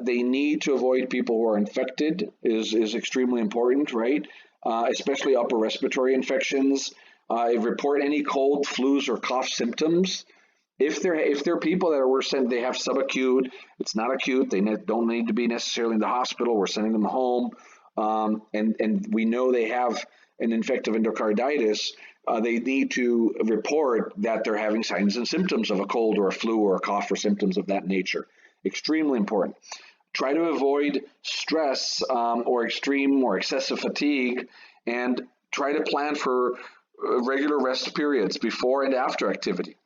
they need to avoid people who are infected is extremely important, right? Especially upper respiratory infections. Report any cold, flus, or cough symptoms. If they're people that we're sending, they have subacute, it's not acute, they don't need to be necessarily in the hospital, we're sending them home, and we know they have an infective endocarditis, they need to report that they're having signs and symptoms of a cold or a flu or a cough or symptoms of that nature. Extremely important. Try to avoid stress or extreme or excessive fatigue, and try to plan for regular rest periods before and after activity.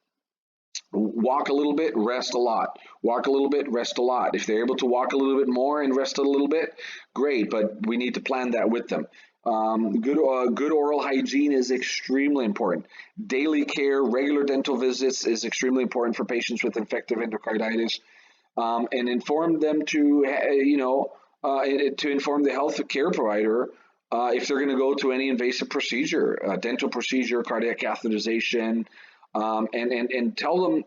Walk a little bit, rest a lot. Walk a little bit, rest a lot. If they're able to walk a little bit more and rest a little bit, great, but we need to plan that with them. Good oral hygiene is extremely important. Daily care, regular dental visits is extremely important for patients with infective endocarditis. And inform them to inform the health care provider if they're going to go to any invasive procedure, dental procedure, cardiac catheterization, and tell them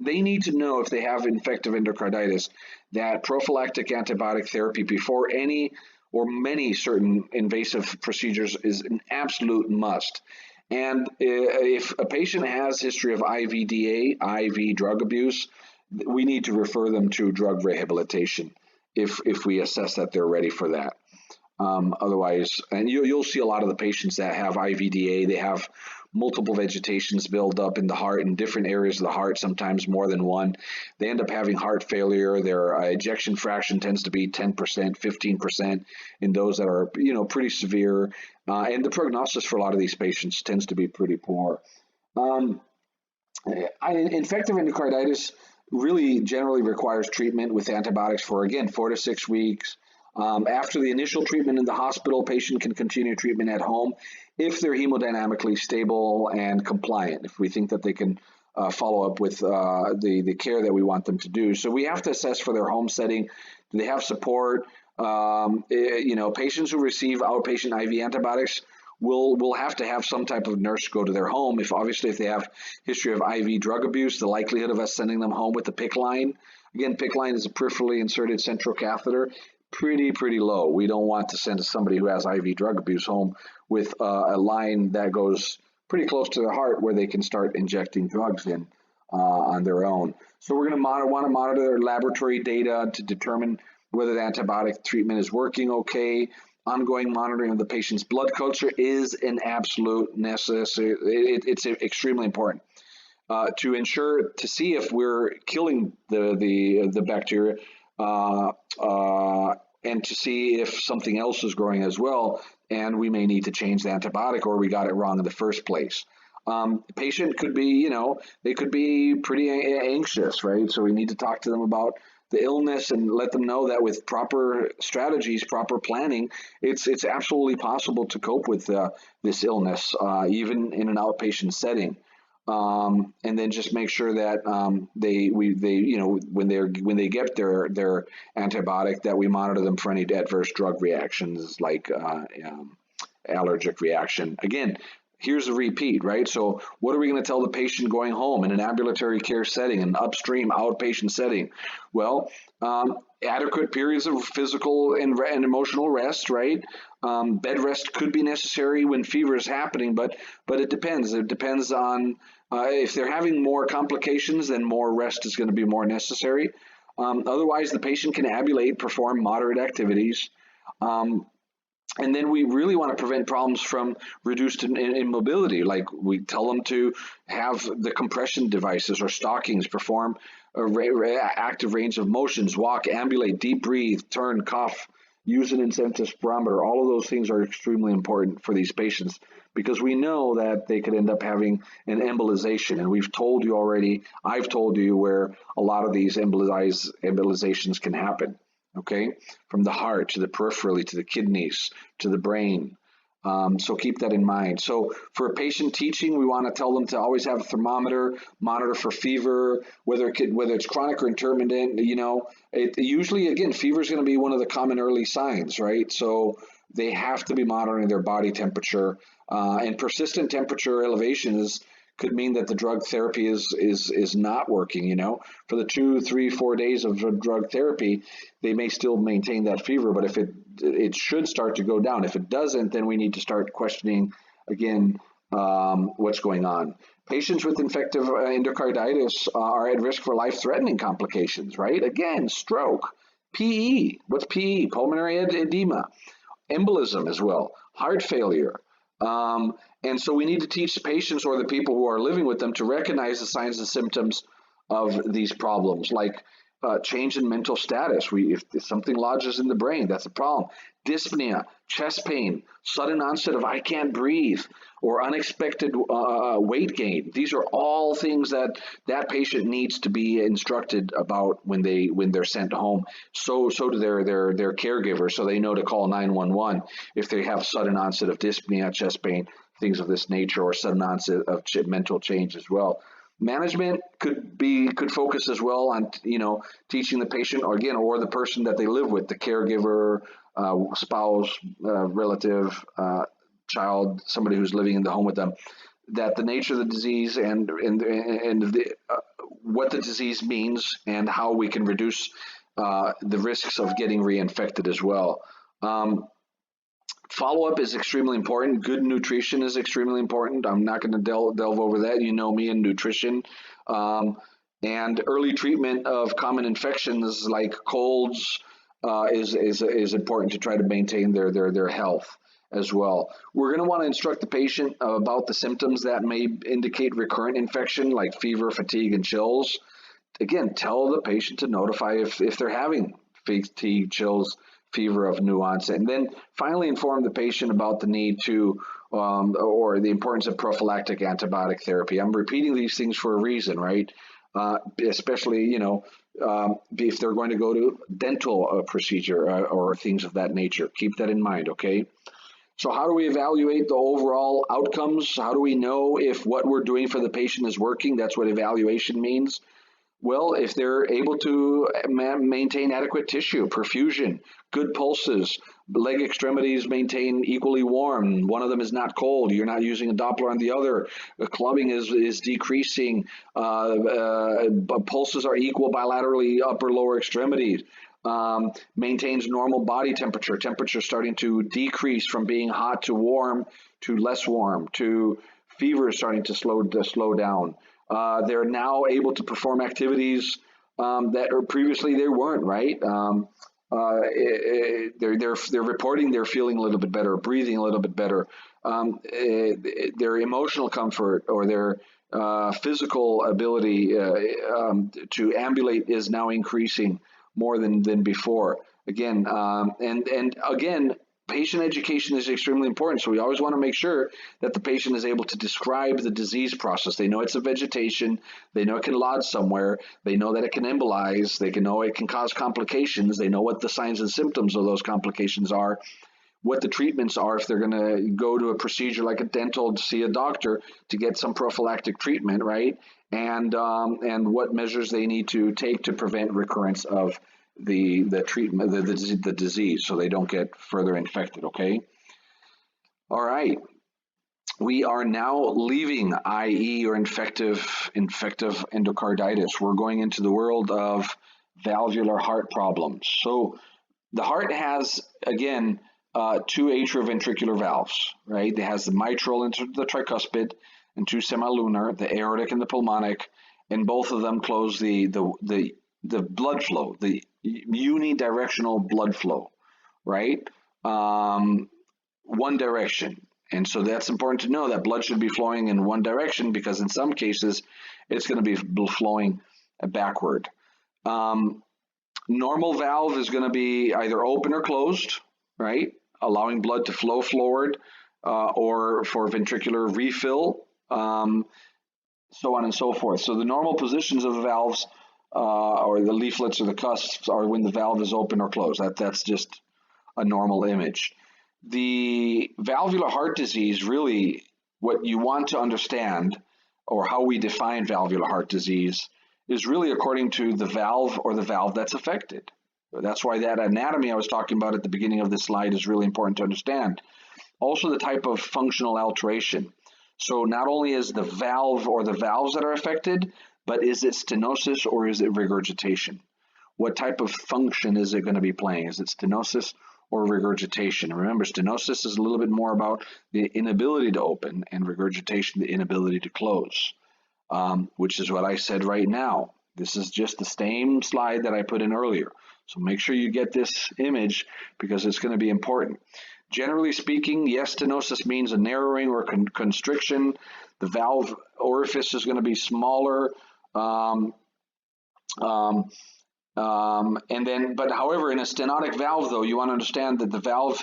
they need to know if they have infective endocarditis that prophylactic antibiotic therapy before any or many certain invasive procedures is an absolute must. And if a patient has history of IVDA, IV drug abuse, we need to refer them to drug rehabilitation if we assess that they're ready for that. Otherwise, and you'll see a lot of the patients that have IVDA, they have multiple vegetations build up in the heart in different areas of the heart, sometimes more than one. They end up having heart failure. Their ejection fraction tends to be 10%, 15% in those that are, pretty severe. And the prognosis for a lot of these patients tends to be pretty poor. Infective endocarditis really generally requires treatment with antibiotics for, again, 4 to 6 weeks. After the initial treatment in the hospital, patient can continue treatment at home if they're hemodynamically stable and compliant, if we think that they can follow up with the care that we want them to do. So we have to assess for their home setting. Do they have support? Patients who receive outpatient IV antibiotics will have to have some type of nurse go to their home. If they have history of IV drug abuse, the likelihood of us sending them home with the PICC line. Again, PICC line is a peripherally inserted central catheter. Pretty low. We don't want to send somebody who has IV drug abuse home with a line that goes pretty close to their heart where they can start injecting drugs in on their own. So we're going to want to monitor their laboratory data to determine whether the antibiotic treatment is working okay. Ongoing monitoring of the patient's blood culture is an absolute necessary. It's extremely important to ensure to see if we're killing the bacteria and to see if something else is growing as well, and we may need to change the antibiotic or we got it wrong in the first place. The patient could be, they could be pretty anxious, right? So we need to talk to them about the illness and let them know that with proper strategies, proper planning, it's absolutely possible to cope with this illness, even in an outpatient setting. And then just make sure that when they get their antibiotic, that we monitor them for any adverse drug reactions like allergic reaction. Again, here's a repeat, right? So what are we going to tell the patient going home in an ambulatory care setting, an upstream outpatient setting? Well, adequate periods of physical and emotional rest, right? Bed rest could be necessary when fever is happening, but it depends. It depends on if they're having more complications, then more rest is going to be more necessary. Otherwise, the patient can ambulate, perform moderate activities. And then we really want to prevent problems from reduced immobility. Like we tell them to have the compression devices or stockings, perform active range of motions, walk, ambulate, deep breathe, turn, cough, use an incentive spirometer. All of those things are extremely important for these patients because we know that they could end up having an embolization. And we've told you already, I've told you where a lot of these embolizations can happen. Okay, from the heart to the peripherally to the kidneys to the brain. So keep that in mind. So for a patient teaching, we want to tell them to always have a thermometer, monitor for fever, whether it's chronic or intermittent. Usually, again, fever is going to be one of the common early signs, right? So they have to be monitoring their body temperature, and persistent temperature elevations could mean that the drug therapy is not working. For the 2, 3, 4 days of drug therapy, they may still maintain that fever, but if it should start to go down. If it doesn't, then we need to start questioning again what's going on. Patients with infective endocarditis are at risk for life-threatening complications, right? Again, stroke, PE. What's PE? Pulmonary edema, embolism as well, heart failure. And so we need to teach the patients or the people who are living with them to recognize the signs and symptoms of these problems, like change in mental status. If something lodges in the brain, that's a problem. Dyspnea, chest pain, sudden onset of I can't breathe, or unexpected weight gain. These are all things that patient needs to be instructed about when they're sent home. So do their caregivers, so they know to call 911 if they have sudden onset of dyspnea, chest pain, things of this nature, or sudden onset of mental change as well. Management could focus as well on teaching the patient or the person that they live with, the caregiver, spouse, relative, child, somebody who's living in the home with them, that the nature of the disease and what the disease means and how we can reduce the risks of getting reinfected as well. Follow-up is extremely important. Good nutrition is extremely important. I'm not going to delve over that. You know me in nutrition. And early treatment of common infections like colds is important to try to maintain their health as well. We're going to want to instruct the patient about the symptoms that may indicate recurrent infection like fever, fatigue, and chills. Again, tell the patient to notify if they're having fatigue, chills, fever of new onset. And then finally inform the patient about the need to or the importance of prophylactic antibiotic therapy. I'm repeating these things for a reason, right? Especially, if they're going to go to dental procedure or things of that nature. Keep that in mind, okay? So how do we evaluate the overall outcomes? How do we know if what we're doing for the patient is working? That's what evaluation means. Well, if they're able to maintain adequate tissue, perfusion, good pulses, leg extremities maintain equally warm, one of them is not cold, you're not using a Doppler on the other, the clubbing is decreasing, pulses are equal bilaterally upper lower extremities, maintains normal body temperature, temperature starting to decrease from being hot to warm to less warm, to fever starting to slow down. They're now able to perform activities that are previously they weren't, right? They're reporting they're feeling a little bit better, breathing a little bit better. Their emotional comfort or their physical ability to ambulate is now increasing more than before. Again, and again, patient education is extremely important. So we always want to make sure that the patient is able to describe the disease process. They know it's a vegetation. They know it can lodge somewhere. They know that it can embolize. They can know it can cause complications. They know what the signs and symptoms of those complications are, what the treatments are if they're going to go to a procedure like a dental to see a doctor to get some prophylactic treatment, right? And what measures they need to take to prevent recurrence of the treatment, the disease, so they don't get further infected. Okay. All right. We are now leaving IE or infective endocarditis. We're going into the world of valvular heart problems. So the heart has, again, two atrioventricular valves, right? It has the mitral and the tricuspid and two semilunar, the aortic and the pulmonic, and both of them close the blood flow, the unidirectional blood flow, right? One direction. And so that's important to know that blood should be flowing in one direction because in some cases it's going to be flowing backward. Normal valve is going to be either open or closed, right? Allowing blood to flow forward or for ventricular refill, so on and so forth. So the normal positions of the valves or the leaflets or the cusps are when the valve is open or closed. That's just a normal image. The valvular heart disease, really what you want to understand, or how we define valvular heart disease, is really according to the valve or the valve that's affected. That's why that anatomy I was talking about at the beginning of this slide is really important to understand. Also the type of functional alteration. So not only is the valve or the valves that are affected, but is it stenosis or is it regurgitation? What type of function is it going to be playing? Is it stenosis or regurgitation? And remember, stenosis is a little bit more about the inability to open, and regurgitation, the inability to close, which is what I said right now. This is just the same slide that I put in earlier. So make sure you get this image because it's going to be important. Generally speaking, yes, stenosis means a narrowing or constriction. The valve orifice is going to be smaller. But however, in a stenotic valve, though, you want to understand that the valve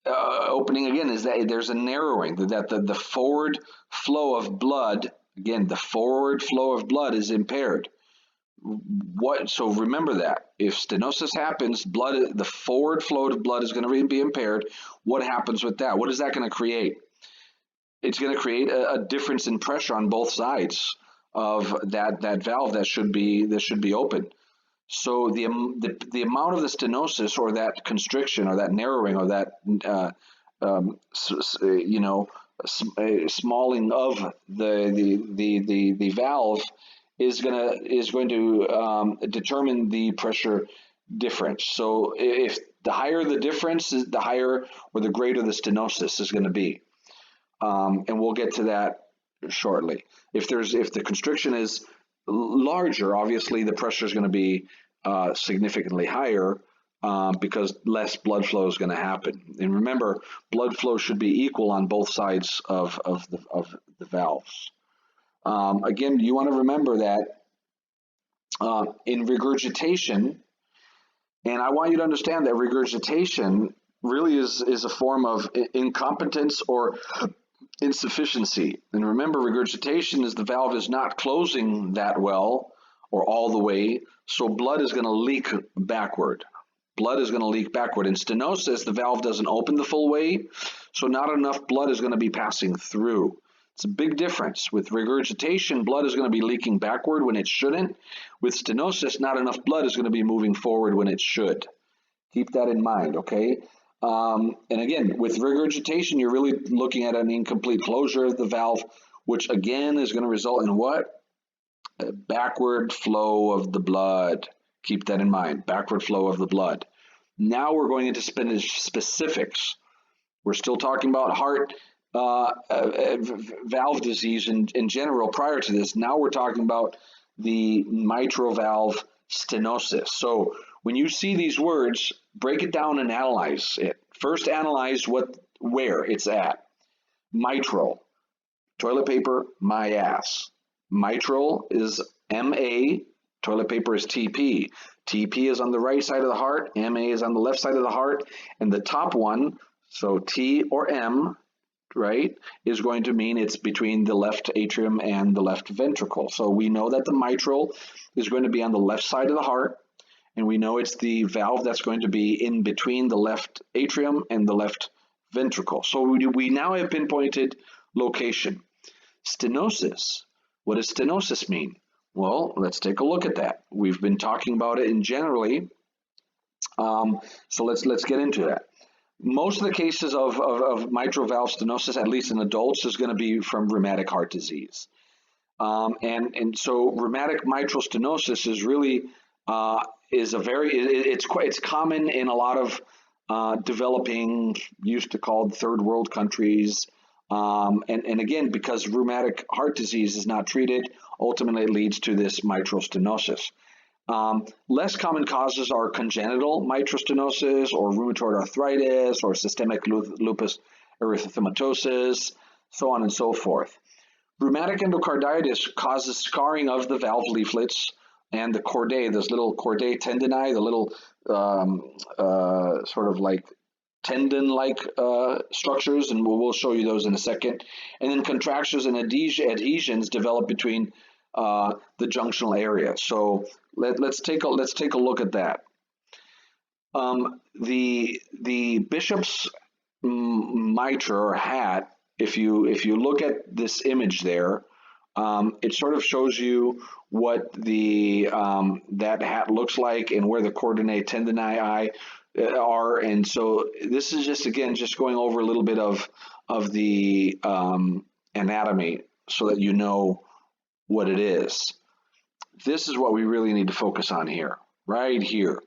opening again is that there's a narrowing, that the forward flow of blood, again, the forward flow of blood is impaired. So remember that if stenosis happens, the forward flow of blood is going to be impaired. What happens with that? What is that going to create? It's going to create a difference in pressure on both sides of that valve that should be open. So the amount of the stenosis or that constriction or that narrowing or that smalling of the valve is going to determine the pressure difference. So if the higher the difference, the higher or the greater the stenosis is going to be, and we'll get to that shortly. If the constriction is larger, obviously the pressure is going to be significantly higher because less blood flow is going to happen. And remember, blood flow should be equal on both sides of the valves. Again, you want to remember that in regurgitation, and I want you to understand that regurgitation really is a form of incompetence or insufficiency. And remember, regurgitation is the valve is not closing that well or all the way, so blood is going to leak backward. Blood is going to leak backward. In stenosis, the valve doesn't open the full way, so not enough blood is going to be passing through. It's a big difference. With regurgitation, blood is going to be leaking backward when it shouldn't. With stenosis, not enough blood is going to be moving forward when it should. Keep that in mind, okay? And again, with regurgitation, you're really looking at an incomplete closure of the valve, which again is going to result in what? A backward flow of the blood. Keep that in mind, backward flow of the blood. Now we're going into specifics. We're still talking about heart valve disease in general prior to this. Now we're talking about the mitral valve stenosis. So when you see these words, break it down and analyze it. First, analyze where it's at. Mitral, toilet paper, my ass. Mitral is MA, toilet paper is TP. TP is on the right side of the heart, MA is on the left side of the heart, and the top one, so T or M, right, is going to mean it's between the left atrium and the left ventricle. So we know that the mitral is going to be on the left side of the heart, and we know it's the valve that's going to be in between the left atrium and the left ventricle. So we now have pinpointed location. Stenosis. What does stenosis mean? Well, let's take a look at that. We've been talking about it in generally, so let's get into that. Most of the cases of mitral valve stenosis, at least in adults, is going to be from rheumatic heart disease. And so rheumatic mitral stenosis is really it's common in a lot of developing, used to called third world countries. And again, because rheumatic heart disease is not treated, ultimately it leads to this mitral stenosis. Less common causes are congenital mitral stenosis or rheumatoid arthritis or systemic lupus erythematosus, so on and so forth. Rheumatic endocarditis causes scarring of the valve leaflets and the chordae, those little chordae tendineae, the little sort of like tendon-like structures, and we'll show you those in a second. And then contractures and adhesions develop between the junctional area. So let's take a look at that. The bishop's mitre or hat, if you look at this image there, it sort of shows you what the that hat looks like and where the chordae tendineae are. And so this is just going over a little bit of the anatomy so that you know what it is. This is what we really need to focus on here, right here.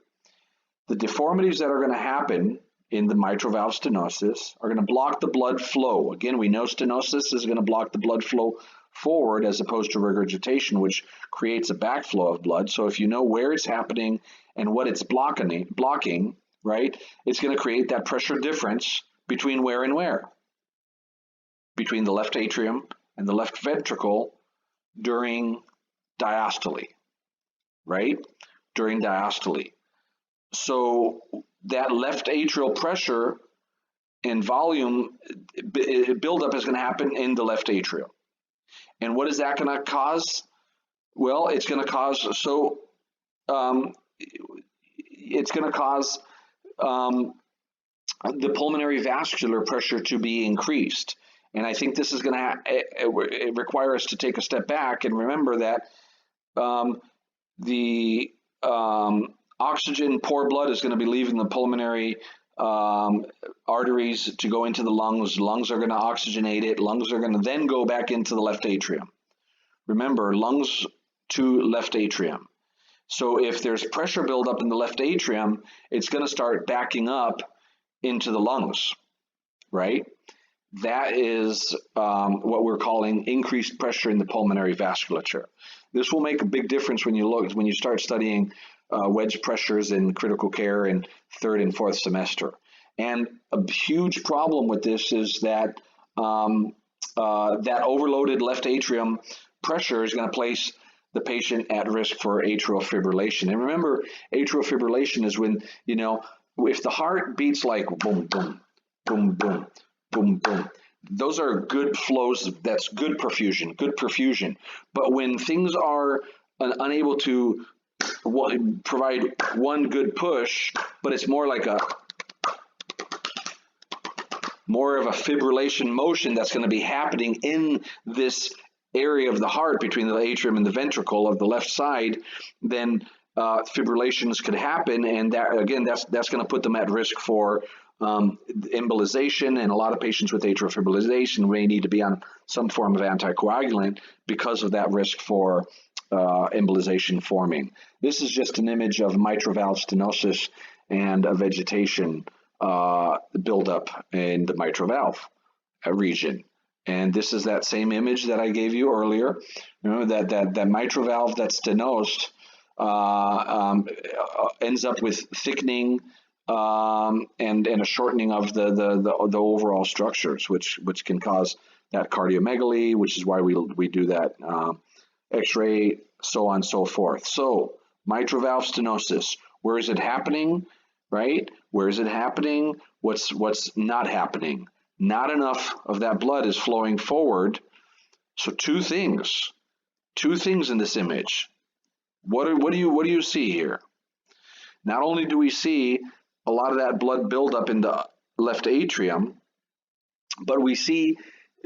The deformities that are going to happen in the mitral valve stenosis are going to block the blood flow. Again, we know stenosis is going to block the blood flow forward as opposed to regurgitation, which creates a backflow of blood. So if you know where it's happening and what it's blocking, right, it's going to create that pressure difference between where and where? Between the left atrium and the left ventricle during diastole, right? During diastole. So that left atrial pressure and volume buildup is going to happen in the left atrium. And what is that going to cause? Well, it's going to cause the pulmonary vascular pressure to be increased. And I think this is going to require us to take a step back and remember that the oxygen poor blood is going to be leaving the pulmonary arteries to go into the lungs. Lungs are going to oxygenate it. Lungs are going to then go back into the left atrium. Remember, lungs to left atrium. So if there's pressure buildup in the left atrium, it's going to start backing up into the lungs, right? That is what we're calling increased pressure in the pulmonary vasculature. This will make a big difference when you start studying wedge pressures in critical care in third and fourth semester. And a huge problem with this is that that overloaded left atrium pressure is going to place the patient at risk for atrial fibrillation. And remember, atrial fibrillation is when, if the heart beats like boom, boom, boom, boom, boom, boom, those are good flows. That's good perfusion. But when things are unable to provide one good push, but it's more like more of a fibrillation motion that's going to be happening in this area of the heart between the atrium and the ventricle of the left side, then fibrillations could happen, and that again, that's going to put them at risk for embolization, and a lot of patients with atrial fibrillation may need to be on some form of anticoagulant because of that risk for embolization forming. This is just an image of mitral valve stenosis and a vegetation buildup in the mitral valve region. And this is that same image that I gave you earlier. You know, that mitral valve that's stenosed ends up with thickening and a shortening of the overall structures, which can cause that cardiomegaly, which is why we do that X-ray, so on and so forth. So mitral valve stenosis, where is it happening, right? Where is it happening? What's not happening? Not enough of that blood is flowing forward. So two things in this image. What do you see here? Not only do we see a lot of that blood buildup in the left atrium, but we see,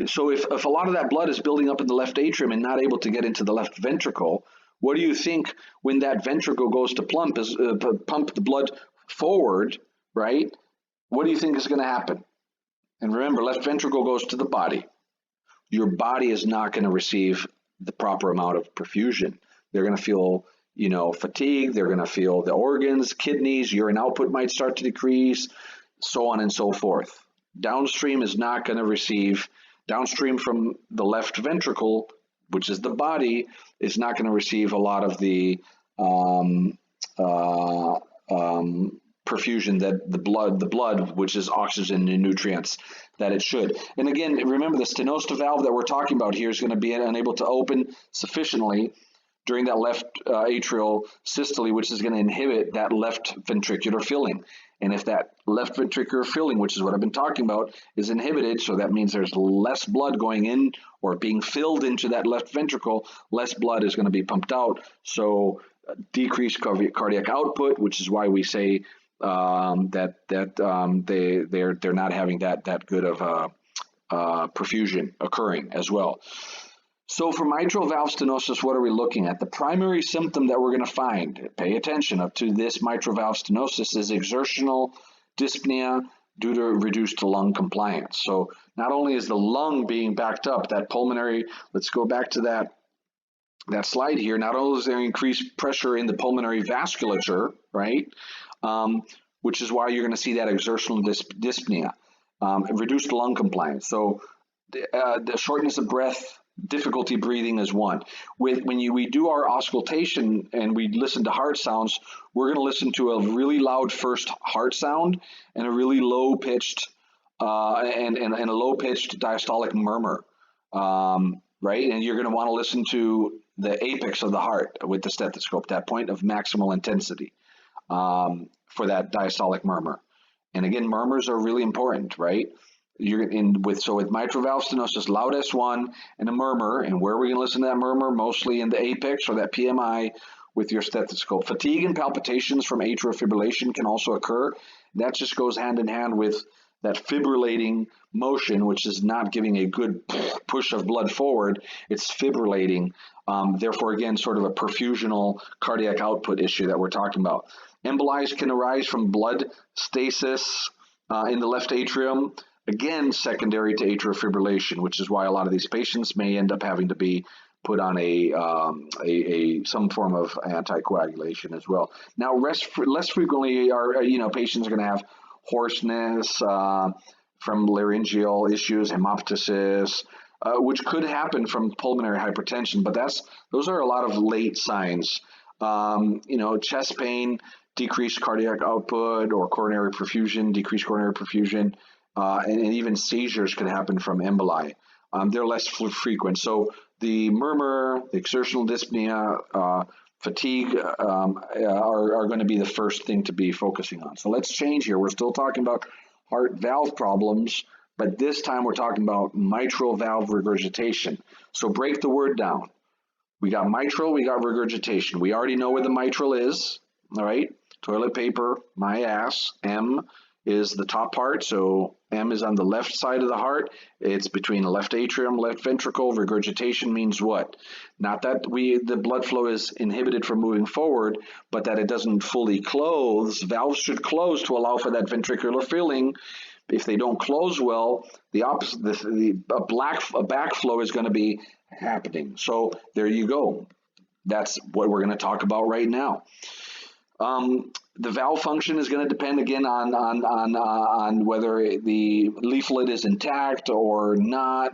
so if a lot of that blood is building up in the left atrium and not able to get into the left ventricle, what do you think when that ventricle goes to pump the blood forward, right? What do you think is going to happen? And remember, left ventricle goes to the body. Your body is not going to receive the proper amount of perfusion. They're going to feel, fatigue. They're going to feel the organs, kidneys, urine output might start to decrease, so on and so forth. Downstream is not going to receive, downstream from the left ventricle, which is the body, is not going to receive a lot of the perfusion that the blood, which is oxygen and nutrients, that it should. And again, remember the stenosed valve that we're talking about here is going to be unable to open sufficiently during that left atrial systole, which is going to inhibit that left ventricular filling. And if that left ventricular filling, which is what I've been talking about, is inhibited, so that means there's less blood going in or being filled into that left ventricle, less blood is going to be pumped out. So decreased cardiac output, which is why we say they're not having that good of perfusion occurring as well. So for mitral valve stenosis, what are we looking at? The primary symptom that we're going to find, pay attention to this mitral valve stenosis, is exertional dyspnea due to reduced lung compliance. So not only is the lung being backed up, that pulmonary, let's go back to that slide here, not only is there increased pressure in the pulmonary vasculature, right, which is why you're going to see that exertional dyspnea, reduced lung compliance. So the shortness of breath, difficulty breathing is one. When we do our auscultation and we listen to heart sounds, we're going to listen to a really loud first heart sound and a really low pitched and a low pitched diastolic murmur, right? And you're going to want to listen to the apex of the heart with the stethoscope, that point of maximal intensity for that diastolic murmur. And again, murmurs are really important, right? With mitral valve stenosis, loud S1 and a murmur, and where are we going to listen to that murmur? Mostly in the apex or that PMI with your stethoscope. Fatigue and palpitations from atrial fibrillation can also occur. That just goes hand in hand with that fibrillating motion, which is not giving a good push of blood forward. It's fibrillating. Therefore, again, sort of a perfusional cardiac output issue that we're talking about. Embolies can arise from blood stasis in the left atrium. Again, secondary to atrial fibrillation, which is why a lot of these patients may end up having to be put on some form of anticoagulation as well. Now, less frequently patients are going to have hoarseness from laryngeal issues, hemoptysis, which could happen from pulmonary hypertension, but those are a lot of late signs. Chest pain, decreased cardiac output, or coronary perfusion, decreased coronary perfusion. And even seizures could happen from emboli. They're less frequent. So the murmur, the exertional dyspnea, fatigue are going to be the first thing to be focusing on. So let's change here. We're still talking about heart valve problems, but this time we're talking about mitral valve regurgitation. So break the word down. We got mitral, we got regurgitation. We already know where the mitral is, all right? Toilet paper, my ass, M. is the top part. So M is on the left side of the heart. It's between the left atrium, left ventricle. Regurgitation means what? Not that the blood flow is inhibited from moving forward, but that it doesn't fully close. Valves should close to allow for that ventricular filling. If they don't close well, the opposite, a backflow is going to be happening. So there you go. That's what we're going to talk about right now. The valve function is going to depend again on whether the leaflet is intact or not,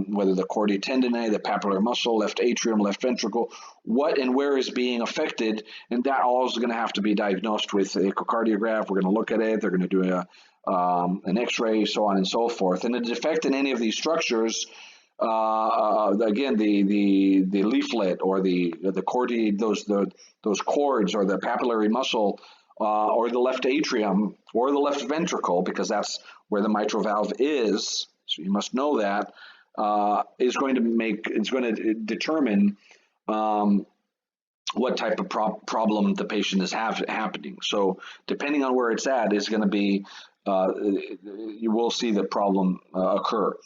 whether the chordae tendineae, the papillary muscle, left atrium, left ventricle, what and where is being affected, and that all is going to have to be diagnosed with echocardiograph. We're going to look at it. They're going to do an X-ray, so on and so forth. And a defect in any of these structures, again, the leaflet or the chordae, those cords, or the papillary muscle, or the left atrium or the left ventricle, because that's where the mitral valve is. So you must know that is going to determine what type of problem the patient is happening. So depending on where it's at is going to be, you will see the problem occur.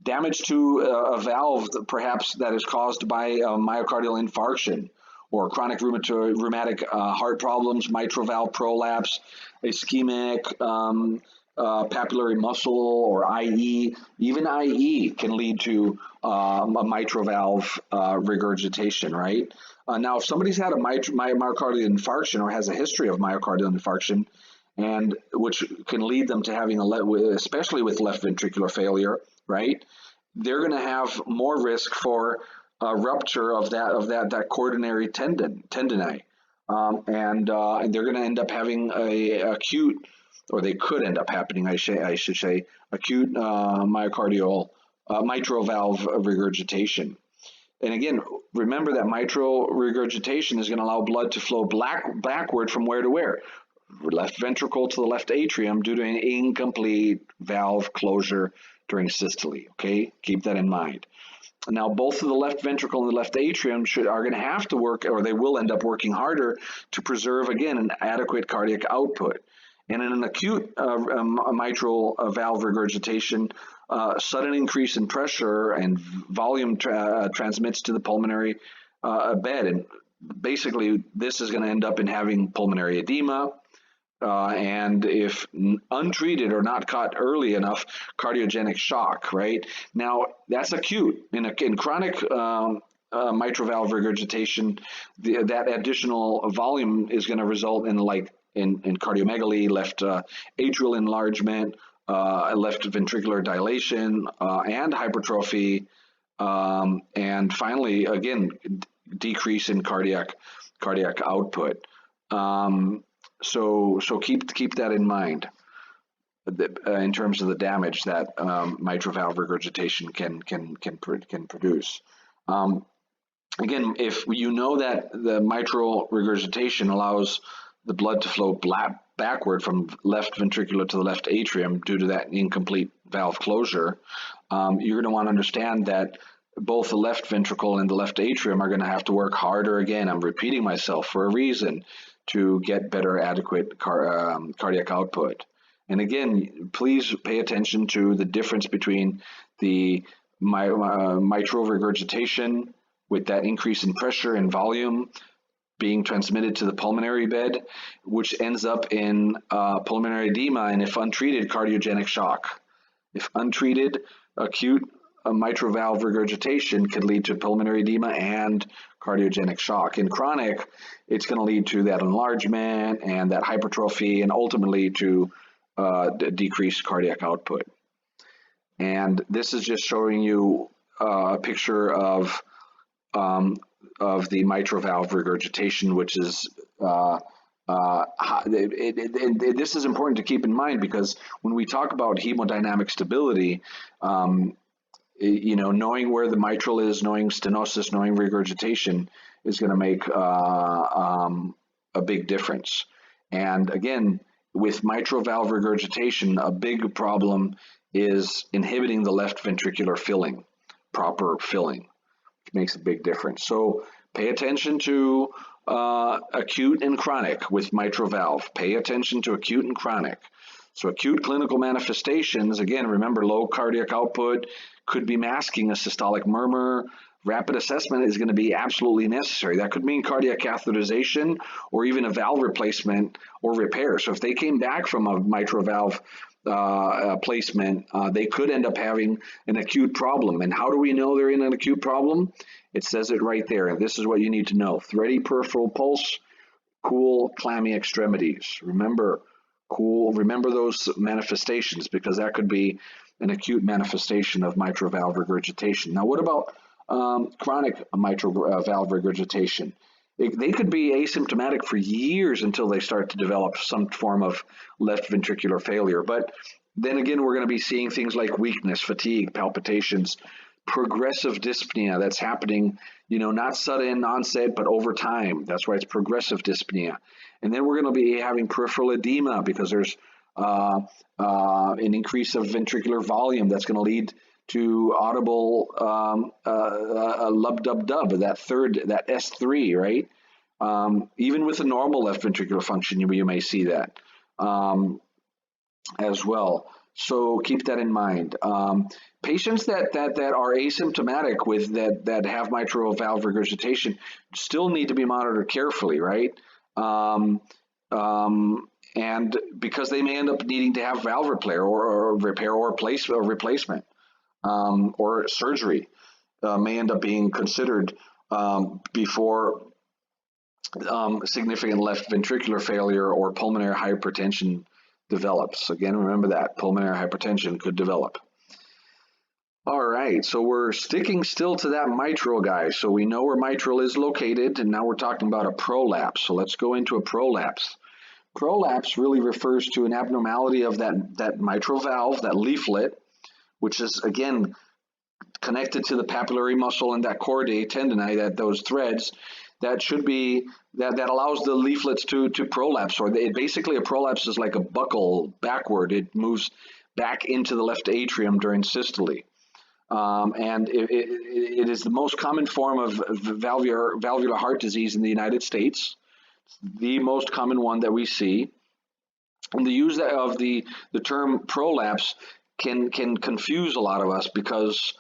Damage to a valve, perhaps that is caused by myocardial infarction or chronic rheumatic heart problems, mitral valve prolapse, ischemic papillary muscle, or IE. Even IE can lead to a mitral valve regurgitation, right? Now, if somebody's had a myocardial infarction or has a history of myocardial infarction, and which can lead them to having especially with left ventricular failure, right? They're going to have more risk for a rupture of that coronary tendineae, and they're going to end up having a acute, or they could end up happening, I should say, acute mitral valve regurgitation. And again, remember that mitral regurgitation is going to allow blood to flow backward from where to where? Left ventricle to the left atrium due to an incomplete valve closure during systole. Okay, keep that in mind. Now, both of the left ventricle and the left atrium are going to have to work, or they will end up working harder to preserve, again, an adequate cardiac output. And in an acute mitral valve regurgitation, sudden increase in pressure and volume transmits to the pulmonary bed. And basically, this is going to end up in having pulmonary edema, and if untreated or not caught early enough, cardiogenic shock, right? Now, that's acute. In chronic mitral valve regurgitation, that additional volume is going to result in in cardiomegaly, left atrial enlargement, left ventricular dilation, and hypertrophy, and finally, again, decrease in cardiac output. So keep that in mind in terms of the damage that mitral valve regurgitation can produce. Again, if you know that the mitral regurgitation allows the blood to flow backward from left ventricular to the left atrium due to that incomplete valve closure, you're going to want to understand that both the left ventricle and the left atrium are going to have to work harder. Again, I'm repeating myself for a reason, to get better adequate cardiac output. And again, please pay attention to the difference between the mitral regurgitation with that increase in pressure and volume being transmitted to the pulmonary bed, which ends up in pulmonary edema, and if untreated, cardiogenic shock. If untreated, acute mitral valve regurgitation could lead to pulmonary edema and cardiogenic shock. In chronic, it's going to lead to that enlargement and that hypertrophy, and ultimately to decreased cardiac output. And this is just showing you a picture of the mitral valve regurgitation, which is this is important to keep in mind, because when we talk about hemodynamic stability, knowing where the mitral is, knowing stenosis, knowing regurgitation is going to make a big difference. And again, with mitral valve regurgitation, a big problem is inhibiting the left ventricular filling, proper filling. It makes a big difference. So pay attention to acute and chronic with mitral valve. Pay attention to acute and chronic. So acute clinical manifestations, again, remember low cardiac output could be masking a systolic murmur. Rapid assessment is going to be absolutely necessary. That could mean cardiac catheterization or even a valve replacement or repair. So if they came back from a mitral valve placement, they could end up having an acute problem. And how do we know they're in an acute problem? It says it right there. And this is what you need to know. Thready peripheral pulse, cool, clammy extremities. Remember, cool, remember those manifestations, because that could be an acute manifestation of mitral valve regurgitation. Now, what about chronic mitral valve regurgitation? They could be asymptomatic for years until they start to develop some form of left ventricular failure. But then again, we're going to be seeing things like weakness, fatigue, palpitations, progressive dyspnea that's happening, not sudden onset, but over time. That's why it's progressive dyspnea. And then we're going to be having peripheral edema because there's an increase of ventricular volume that's going to lead to audible lub-dub-dub, that S3, right? Even with a normal left ventricular function, you may see that as well. So keep that in mind. Patients that are asymptomatic with that have mitral valve regurgitation still need to be monitored carefully, right? And because they may end up needing to have valve repair or replacement or surgery may end up being considered before significant left ventricular failure or pulmonary hypertension develops. Again, remember that pulmonary hypertension could develop. All right, so we're sticking still to that mitral guy. So we know where mitral is located, and now we're talking about a prolapse. So let's go into a prolapse. Prolapse really refers to an abnormality of that mitral valve, that leaflet, which is, again, connected to the papillary muscle and that chordae tendineae, those threads, that should be, that allows the leaflets to prolapse. Or basically a prolapse is like a buckle backward. It moves back into the left atrium during systole. And it is the most common form of valvular heart disease in the United States. The most common one that we see. And the use of the term prolapse can confuse a lot of us because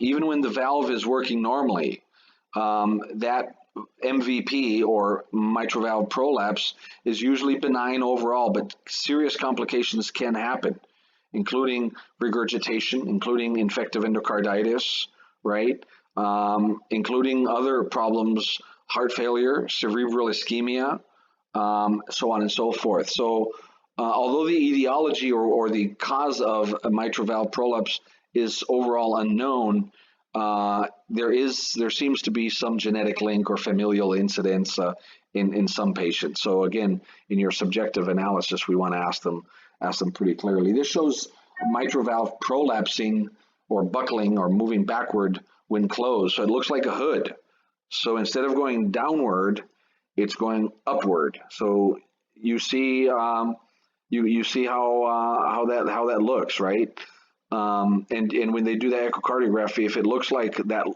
even when the valve is working normally, that MVP or mitral valve prolapse is usually benign overall, but serious complications can happen, including regurgitation, including infective endocarditis, right? Including other problems, heart failure, cerebral ischemia, so on and so forth. So although the etiology or the cause of a mitral valve prolapse is overall unknown, there seems to be some genetic link or familial incidence in some patients. So again, in your subjective analysis, we want to ask them pretty clearly. This shows mitral valve prolapsing or buckling or moving backward when closed. So it looks like a hood. So instead of going downward, it's going upward. So you see you see how that looks, right? And when they do the echocardiography, if it looks like that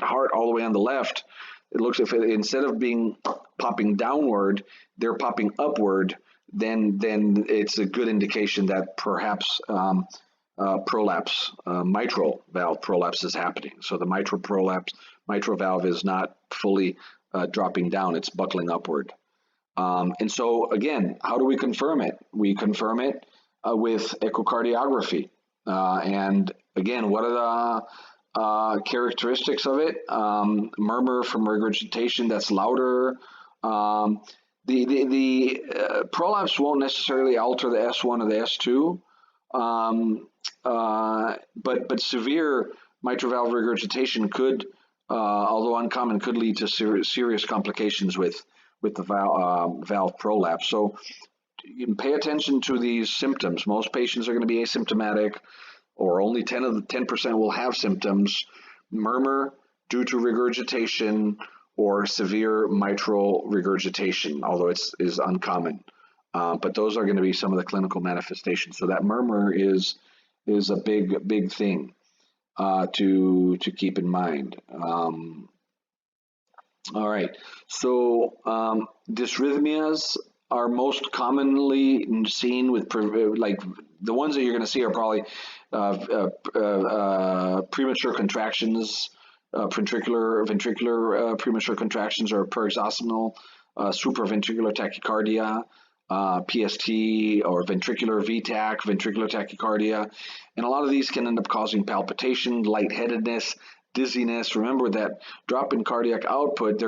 heart all the way on the left, it looks instead of being popping downward, they're popping upward. Then it's a good indication that perhaps prolapse, mitral valve prolapse is happening. So the mitral valve is not fully dropping down; it's buckling upward. And so again, how do we confirm it? We confirm it with echocardiography. And again, what are the characteristics of it? Murmur from regurgitation that's louder. The prolapse won't necessarily alter the S1 or the S2, but severe mitral valve regurgitation could, although uncommon, could lead to serious complications with the valve prolapse. So you can pay attention to these symptoms. Most patients are going to be asymptomatic, or only 10% will have symptoms. Murmur due to regurgitation or severe mitral regurgitation, although it is uncommon. But those are going to be some of the clinical manifestations. So that murmur is a big thing to keep in mind. All right. So dysrhythmias are most commonly seen with, like, the ones that you're going to see are probably premature contractions, ventricular premature contractions, or paroxysmal supraventricular tachycardia, PST, or ventricular VTAC, ventricular tachycardia. And a lot of these can end up causing palpitation, lightheadedness, dizziness. Remember that drop in cardiac output,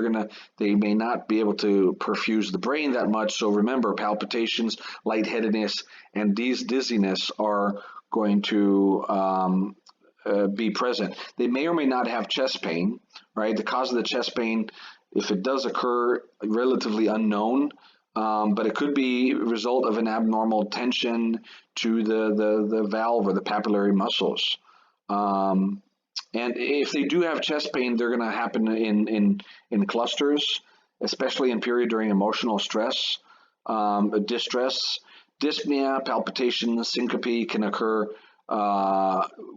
they may not be able to perfuse the brain that much. So remember, palpitations, lightheadedness, and dizziness are going to be present. They may or may not have chest pain, right? The cause of the chest pain, if it does occur, relatively unknown, but it could be a result of an abnormal tension to the valve or the papillary muscles. And if they do have chest pain, they're going to happen in clusters, especially in period during emotional stress, distress. Dyspnea, palpitation, syncope can occur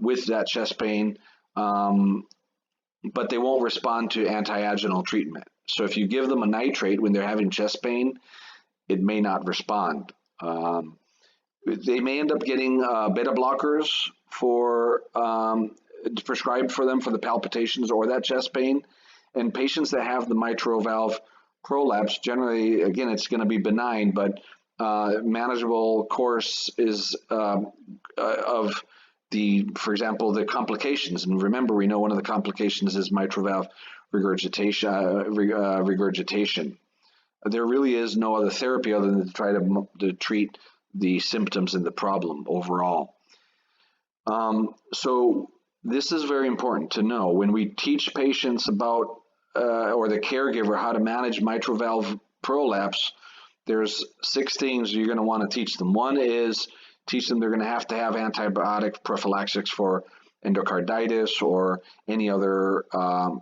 with that chest pain, but they won't respond to antiagonal treatment. So if you give them a nitrate when they're having chest pain, it may not respond. They may end up getting beta blockers prescribed for them for the palpitations or that chest pain. And patients that have the mitral valve prolapse, generally, again, it's going to be benign, but manageable course is of for example, the complications. And remember, we know one of the complications is mitral valve regurgitation. There really is no other therapy other than to try to treat the symptoms and the problem overall. So this is very important to know. When we teach patients about, or the caregiver, how to manage mitral valve prolapse, there's 6 things you're going to want to teach them. One is teach them they're going to have antibiotic prophylaxis for endocarditis or any other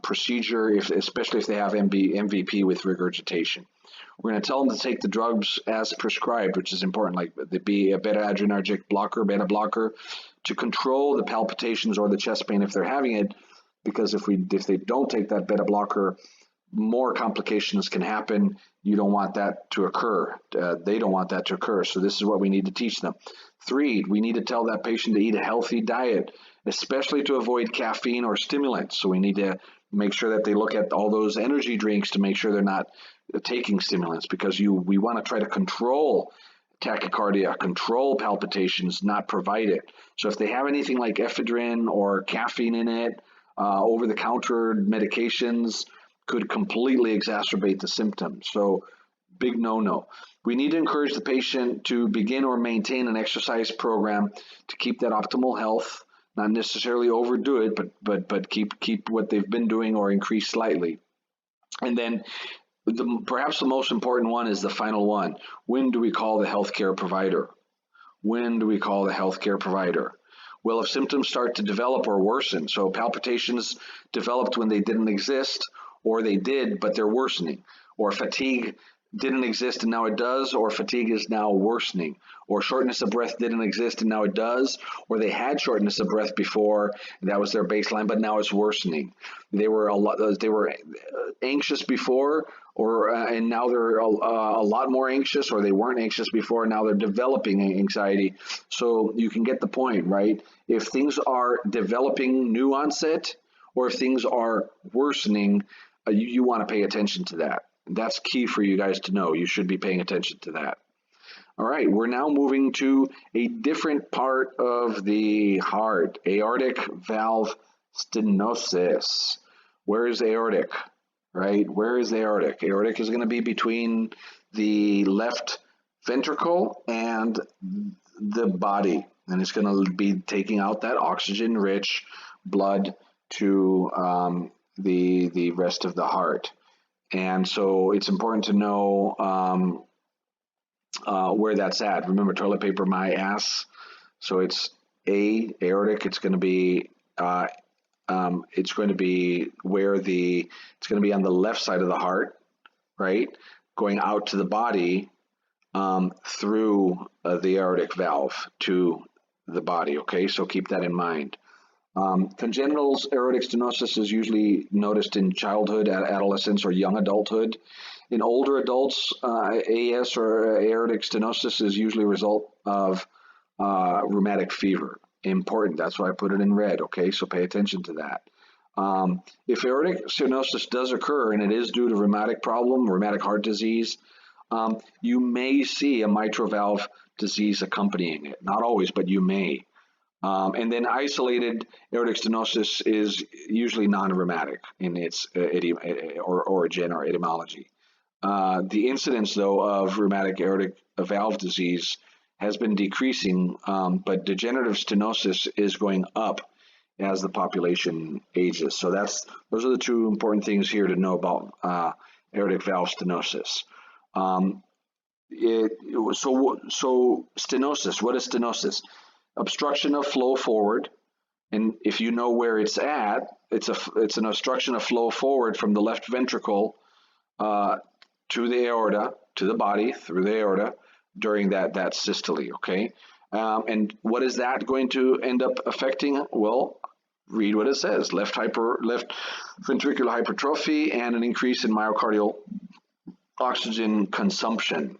procedure, especially if they have MVP with regurgitation. We're going to tell them to take the drugs as prescribed, which is important, like the beta-adrenergic blocker, beta blocker, to control the palpitations or the chest pain if they're having it, because if they don't take that beta blocker, more complications can happen. You don't want that to occur. They don't want that to occur. So this is what we need to teach them. 3, we need to tell that patient to eat a healthy diet, especially to avoid caffeine or stimulants. So we need to make sure that they look at all those energy drinks to make sure they're not taking stimulants, because we want to try to control tachycardia, control palpitations, not provide it. So if they have anything like ephedrine or caffeine in it, over-the-counter medications could completely exacerbate the symptoms. So big no-no. We need to encourage the patient to begin or maintain an exercise program to keep that optimal health, not necessarily overdo it, but keep what they've been doing or increase slightly. And then perhaps the most important one is the final one. When do we call the healthcare provider? When do we call the healthcare provider? Well, if symptoms start to develop or worsen, so palpitations developed when they didn't exist, or they did, but they're worsening, or fatigue didn't exist and now it does, or fatigue is now worsening, or shortness of breath didn't exist and now it does, or they had shortness of breath before and that was their baseline, but now it's worsening. They were anxious before, and now they're a lot more anxious, or they weren't anxious before and now they're developing anxiety. So you can get the point, right? If things are developing new onset, or if things are worsening, you want to pay attention to that. That's key for you guys to know. You should be paying attention to that. All right, we're now moving to a different part of the heart, aortic valve stenosis. Where is aortic, right? Where is aortic? Aortic is going to be between the left ventricle and the body, and it's going to be taking out that oxygen-rich blood to the rest of the heart. And so it's important to know where that's at. Remember, toilet paper, my ass. So it's aortic. It's going to be where it's going to be on the left side of the heart, right? Going out to the body through the aortic valve to the body. Okay, so keep that in mind. Congenital aortic stenosis is usually noticed in childhood, adolescence, or young adulthood. In older adults, AS or aortic stenosis is usually a result of rheumatic fever. Important. That's why I put it in red. Okay, so pay attention to that. If aortic stenosis does occur and it is due to rheumatic problem, rheumatic heart disease, you may see a mitral valve disease accompanying it. Not always, but you may. And then isolated aortic stenosis is usually non-rheumatic in its origin or etymology. The incidence, though, of rheumatic aortic valve disease has been decreasing, but degenerative stenosis is going up as the population ages. So those are the two important things here to know about aortic valve stenosis. So stenosis, what is stenosis? Obstruction of flow forward, and if you know where it's at, it's an obstruction of flow forward from the left ventricle to the aorta, to the body, through the aorta, during that systole, okay? And what is that going to end up affecting? Well, read what it says. Left ventricular hypertrophy and an increase in myocardial oxygen consumption.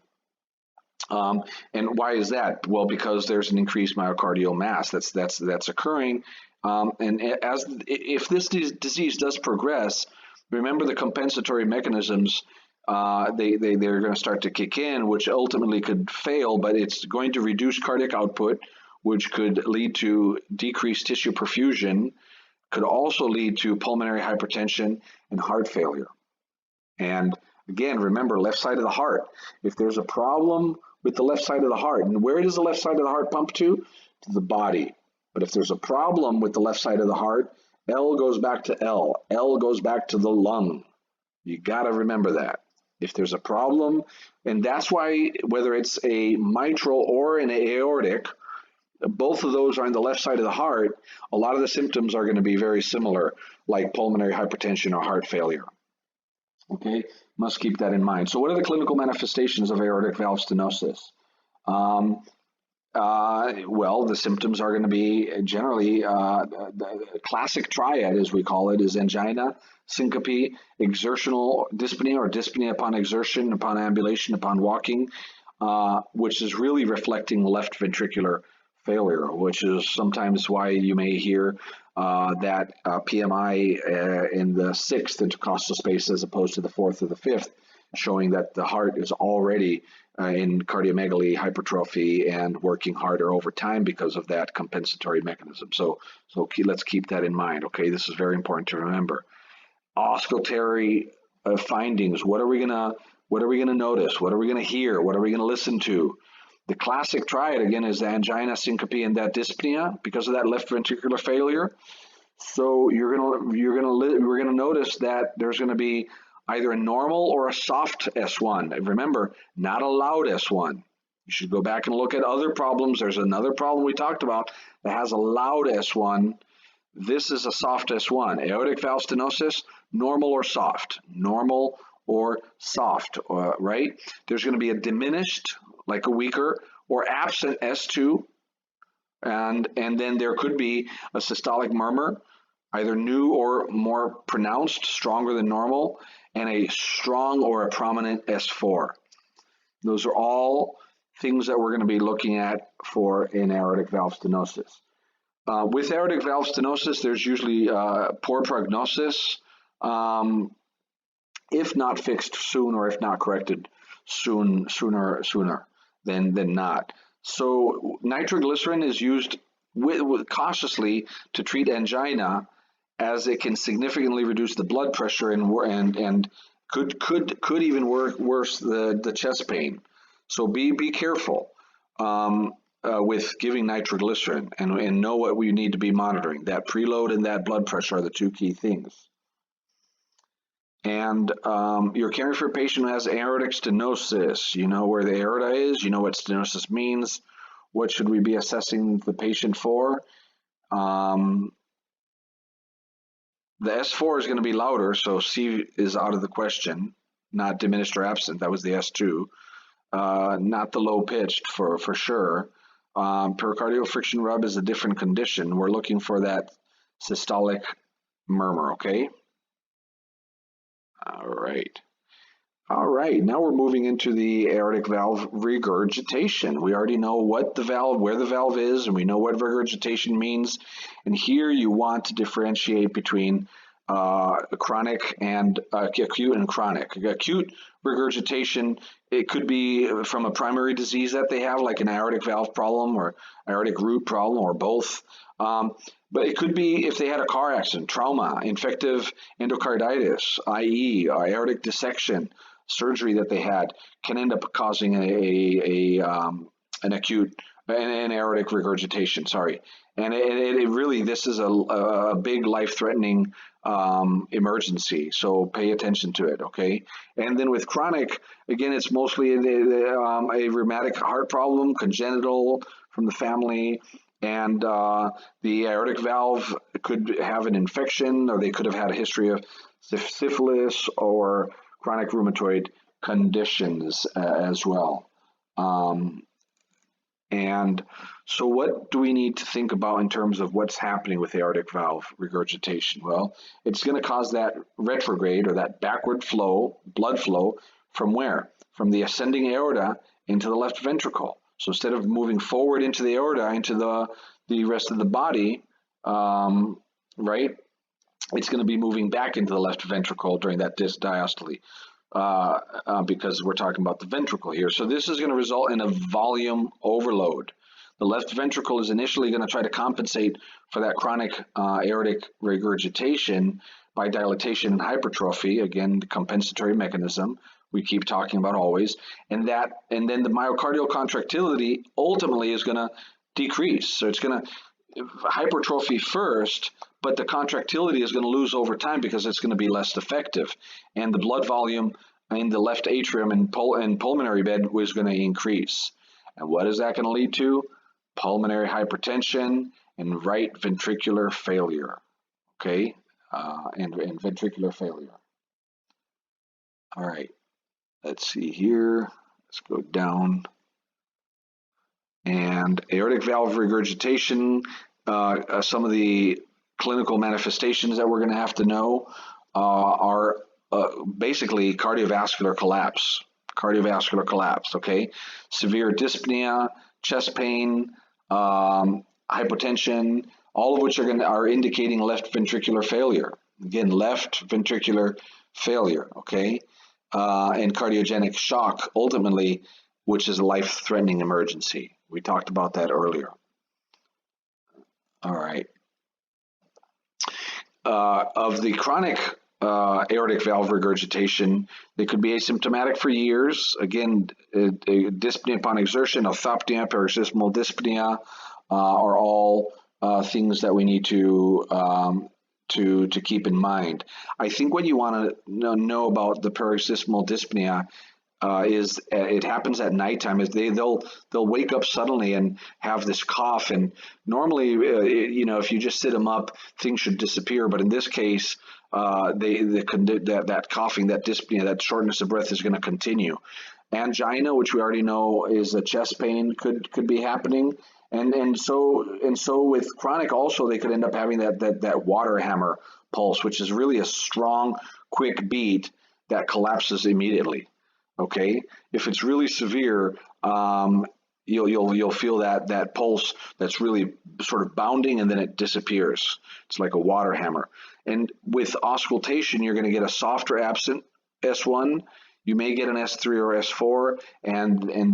And why is that? Well, because there's an increased myocardial mass that's occurring. And if this disease does progress, remember the compensatory mechanisms. They're going to start to kick in, which ultimately could fail, but it's going to reduce cardiac output, which could lead to decreased tissue perfusion, could also lead to pulmonary hypertension and heart failure. And again, remember, left side of the heart. If there's a problem with the left side of the heart, and where does the left side of the heart pump to? To the body. But if there's a problem with the left side of the heart, L goes back to L. L goes back to the lung. You got to remember that. If there's a problem, and that's why whether it's a mitral or an aortic, both of those are on the left side of the heart, a lot of the symptoms are going to be very similar, like pulmonary hypertension or heart failure. Okay, must keep that in mind. So what are the clinical manifestations of aortic valve stenosis? Well, the symptoms are going to be generally the classic triad, as we call it, is angina, syncope, exertional dyspnea or dyspnea upon exertion, upon ambulation, upon walking, which is really reflecting left ventricular failure, which is sometimes why you may hear that PMI in the sixth intercostal space as opposed to the fourth or the fifth, showing that the heart is already in cardiomegaly, hypertrophy, and working harder over time because of that compensatory mechanism. So let's keep that in mind. Okay, this is very important to remember. Auscultatory findings. What are we gonna notice? What are we gonna hear? What are we gonna listen to? The classic triad again is the angina, syncope, and that dyspnea because of that left ventricular failure. So we're gonna notice that there's gonna be either a normal or a soft S1. Remember, not a loud S1. You should go back and look at other problems. There's another problem we talked about that has a loud S1. This is a soft S1. Aortic valve stenosis, normal or soft. Normal or soft, right? There's going to be a diminished, like a weaker, or absent S2. And then there could be a systolic murmur, either new or more pronounced, stronger than normal, and a strong or a prominent S4. Those are all things that we're going to be looking at for an aortic valve stenosis. With aortic valve stenosis, there's usually poor prognosis, if not fixed soon or if not corrected sooner than not. So nitroglycerin is used cautiously to treat angina, as it can significantly reduce the blood pressure and could even worse the chest pain. So be careful with giving nitroglycerin and know what we need to be monitoring. That preload and that blood pressure are the two key things. And you're caring for a patient who has aortic stenosis. You know where the aorta is. You know what stenosis means. What should we be assessing the patient for? The S4 is going to be louder, so C is out of the question, not diminished or absent. That was the S2. Not the low pitched for sure. Pericardial friction rub is a different condition. We're looking for that systolic murmur, okay? All right. All right, now we're moving into the aortic valve regurgitation. We already know what the valve, where the valve is, and we know what regurgitation means. And here you want to differentiate between chronic and acute and chronic. Acute regurgitation, it could be from a primary disease that they have, like an aortic valve problem or aortic root problem, or both. But it could be if they had a car accident, trauma, infective endocarditis, i.e., aortic dissection, surgery that they had can end up causing an acute an aortic regurgitation. Sorry, and it really, this is a big life-threatening emergency. So pay attention to it, okay? And then with chronic, again, it's mostly a rheumatic heart problem, congenital from the family, and the aortic valve could have an infection, or they could have had a history of syphilis or chronic rheumatoid conditions as well. And so what do we need to think about in terms of what's happening with aortic valve regurgitation? Well, it's going to cause that retrograde, or that backward flow, blood flow, from where? From the ascending aorta into the left ventricle. So instead of moving forward into the aorta, into the rest of the body, right, it's going to be moving back into the left ventricle during that diastole, because we're talking about the ventricle here. So this is going to result in a volume overload. The left ventricle is initially going to try to compensate for that chronic aortic regurgitation by dilatation and hypertrophy, again, the compensatory mechanism we keep talking about always, and then the myocardial contractility ultimately is going to decrease. So it's going to hypertrophy first, but the contractility is going to lose over time because it's going to be less effective, and the blood volume in the left atrium and pulmonary bed was going to increase. And what is that going to lead to? Pulmonary hypertension and right ventricular failure. Okay, and ventricular failure. All right, let's see here. Let's go down. And aortic valve regurgitation, some of the clinical manifestations that we're going to have to know are basically cardiovascular collapse, okay? Severe dyspnea, chest pain, hypotension, all of which are indicating left ventricular failure. Again, left ventricular failure, okay? And cardiogenic shock, ultimately, which is a life-threatening emergency. We talked about that earlier. All right. Of the chronic aortic valve regurgitation, they could be asymptomatic for years. Again, dyspnea upon exertion, orthopnea, paroxysmal dyspnea are all things that we need to keep in mind. I think what you want to know about the paroxysmal dyspnea is it happens at nighttime. Is they'll wake up suddenly and have this cough, and normally if you just sit them up, things should disappear. But in this case, that coughing, that dyspnea, that shortness of breath is going to continue. Angina, which we already know is a chest pain, could be happening. And so with chronic also, they could end up having that water hammer pulse, which is really a strong, quick beat that collapses immediately. Okay, if it's really severe, you'll feel that pulse that's really sort of bounding, and then it disappears. It's like a water hammer. And with auscultation, you're going to get a softer absent S1. You may get an S3 or S4, and then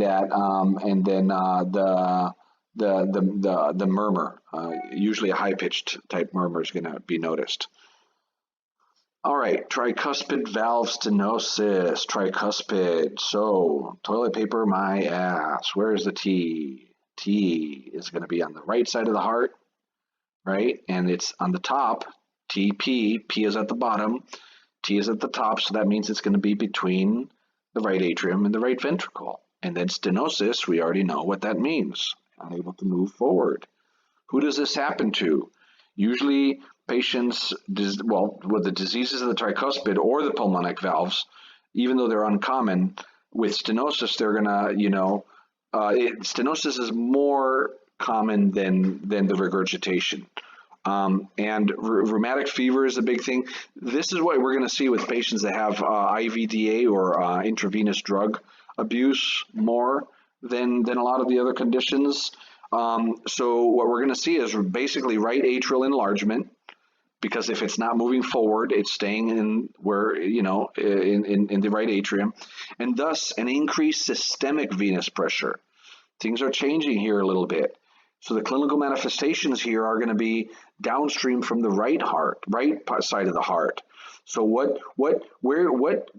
the murmur, usually a high-pitched type murmur, is going to be noticed. All right, tricuspid valve stenosis, tricuspid. So toilet paper my ass. Where is the T? T is going to be on the right side of the heart, right? And it's on the top, TP, P is at the bottom, T is at the top, so that means it's going to be between the right atrium and the right ventricle. And then stenosis, we already know what that means. Unable to move forward. Who does this happen to? Usually patients, with the diseases of the tricuspid or the pulmonic valves, even though they're uncommon, with stenosis, they're gonna, stenosis is more common than the regurgitation. And rheumatic fever is a big thing. This is what we're going to see with patients that have IVDA or intravenous drug abuse more than a lot of the other conditions. So what we're going to see is basically right atrial enlargement, because if it's not moving forward, it's staying in where, in the right atrium, and thus an increased systemic venous pressure. Things are changing here a little bit. So the clinical manifestations here are going to be downstream from the right side of the heart. So what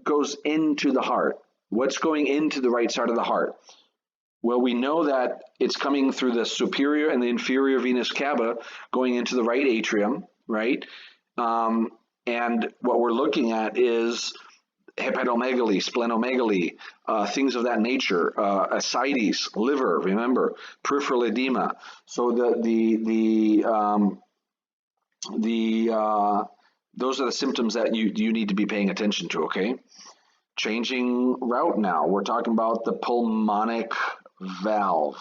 goes into the heart? What's going into the right side of the heart? Well, we know that it's coming through the superior and the inferior venous cava, going into the right atrium, right? And what we're looking at is hepatomegaly, splenomegaly, things of that nature, ascites, liver, remember, peripheral edema. So those are the symptoms that you need to be paying attention to, okay? Changing route now. We're talking about the pulmonic valve.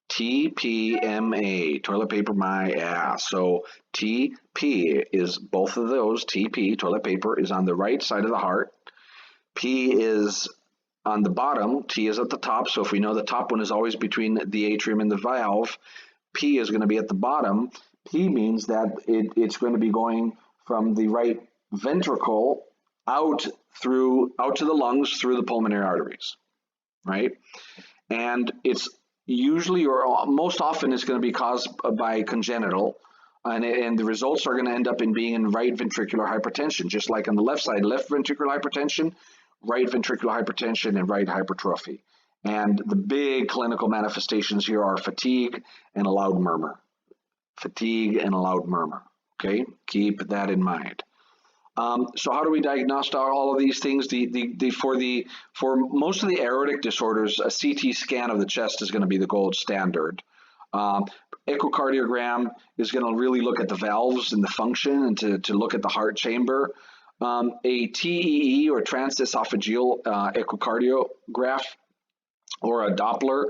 TPMA, toilet paper my ass. So TP is both of those. TP, toilet paper, is on the right side of the heart. P is on the bottom. T is at the top. So if we know the top one is always between the atrium and the valve, P is going to be at the bottom. P means that it's going to be going from the right ventricle out to the lungs through the pulmonary arteries, right? And it's usually, or most often, it's going to be caused by congenital, and the results are going to end up in being in right ventricular hypertension, just like on the left side, left ventricular hypertension, right ventricular hypertension, and right hypertrophy. And the big clinical manifestations here are fatigue and a loud murmur. Fatigue and a loud murmur. Okay, keep that in mind. So how do we diagnose all of these things? For most of the aortic disorders, a CT scan of the chest is going to be the gold standard. Echocardiogram is going to really look at the valves and the function, and to look at the heart chamber. A TEE, or transesophageal echocardiograph, or a Doppler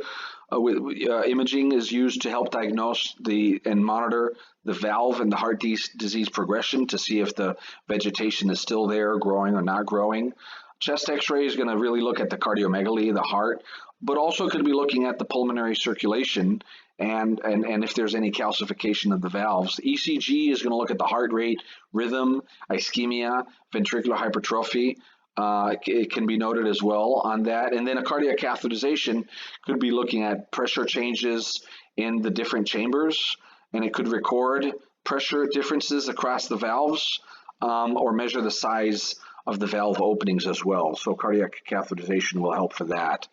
imaging, is used to help diagnose and monitor the valve and the heart disease progression to see if the vegetation is still there, growing or not growing. Chest x-ray is going to really look at the cardiomegaly, the heart, but also could be looking at the pulmonary circulation and if there's any calcification of the valves. ECG is going to look at the heart rate, rhythm, ischemia, ventricular hypertrophy. It can be noted as well on that. And then a cardiac catheterization could be looking at pressure changes in the different chambers, and it could record pressure differences across the valves, or measure the size of the valve openings as well. So cardiac catheterization will help for that.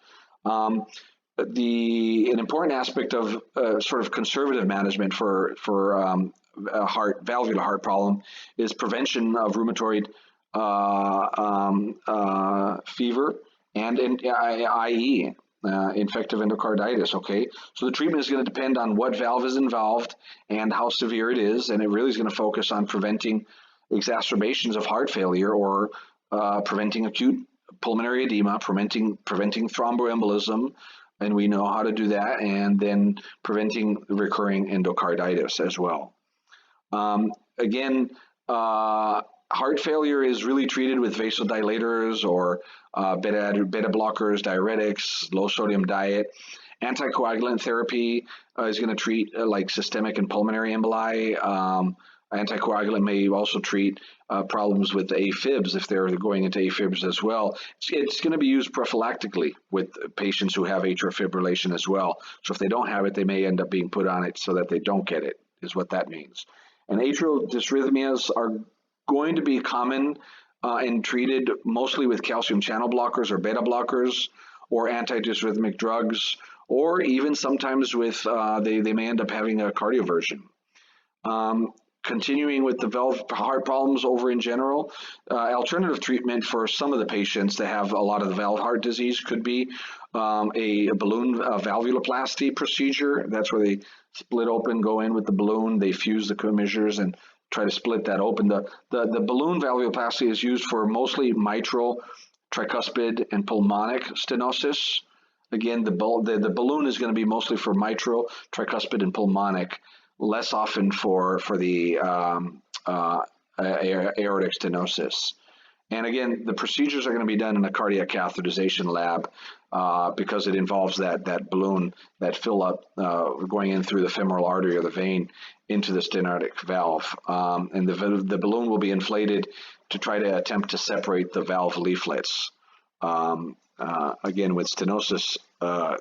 An important aspect of sort of conservative management for a valvular heart problem is prevention of rheumatoid fever and IE, infective endocarditis. Okay, so the treatment is going to depend on what valve is involved and how severe it is, and it really is going to focus on preventing exacerbations of heart failure, or preventing acute pulmonary edema, preventing thromboembolism, and we know how to do that, and then preventing recurring endocarditis as well. Again, heart failure is really treated with vasodilators or beta blockers, diuretics, low sodium diet. Anticoagulant therapy is going to treat like systemic and pulmonary emboli. Anticoagulant may also treat problems with AFibs if they're going into AFibs as well. It's going to be used prophylactically with patients who have atrial fibrillation as well. So if they don't have it, they may end up being put on it so that they don't get it, is what that means. And atrial dysrhythmias are going to be common and treated mostly with calcium channel blockers or beta blockers or antidysrhythmic drugs, or even sometimes with they may end up having a cardioversion. Continuing with the valve heart problems over in general, alternative treatment for some of the patients that have a lot of the valve heart disease could be a balloon valvuloplasty procedure. That's where they split open, go in with the balloon, they fuse the commissures and try to split that open. The balloon valvuloplasty is used for mostly mitral, tricuspid, and pulmonic stenosis. Again, the balloon is going to be mostly for mitral, tricuspid, and pulmonic. less often for the aortic stenosis. And again, the procedures are going to be done in a cardiac catheterization lab because it involves that balloon, that fill up going in through the femoral artery or the vein into the stenotic valve. And the balloon will be inflated to try to attempt to separate the valve leaflets. Again, with stenosis,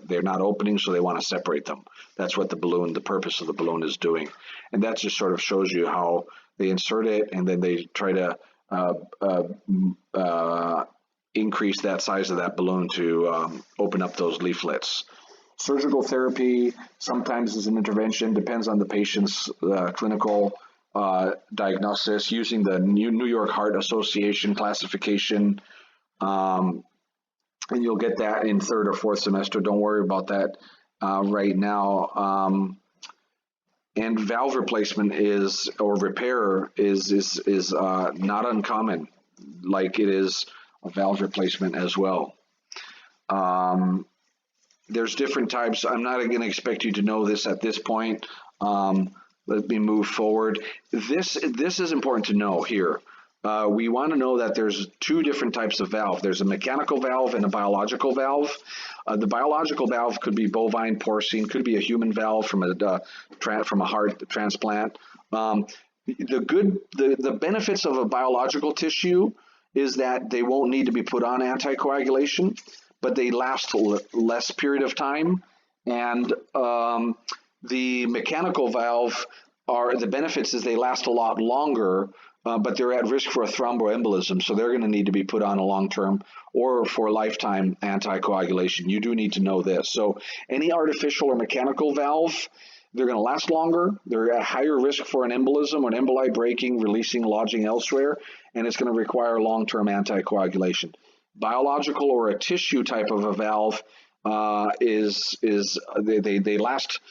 they're not opening, so they want to separate them. That's what the purpose of the balloon is doing. And that just sort of shows you how they insert it and then they try to increase that size of that balloon to open up those leaflets. Surgical therapy sometimes is an intervention, depends on the patient's clinical diagnosis, using the New York Heart Association classification. And you'll get that in third or fourth semester. Don't worry about that right now. And valve replacement or repair is not uncommon, like it is a valve replacement as well. There's different types. I'm not going to expect you to know this at this point. Let me move forward. This is important to know here. We want to know that there's two different types of valve. There's a mechanical valve and a biological valve. The biological valve could be bovine, porcine, could be a human valve from a heart transplant. The benefits of a biological tissue is that they won't need to be put on anticoagulation, but they last less period of time. And the mechanical valve the benefits is they last a lot longer. But they're at risk for a thromboembolism, so they're going to need to be put on a long-term or for lifetime anticoagulation. You do need to know this. So any artificial or mechanical valve, they're going to last longer. They're at higher risk for an embolism or an emboli breaking, releasing, lodging elsewhere, and it's going to require long-term anticoagulation. Biological or a tissue type of a valve they last.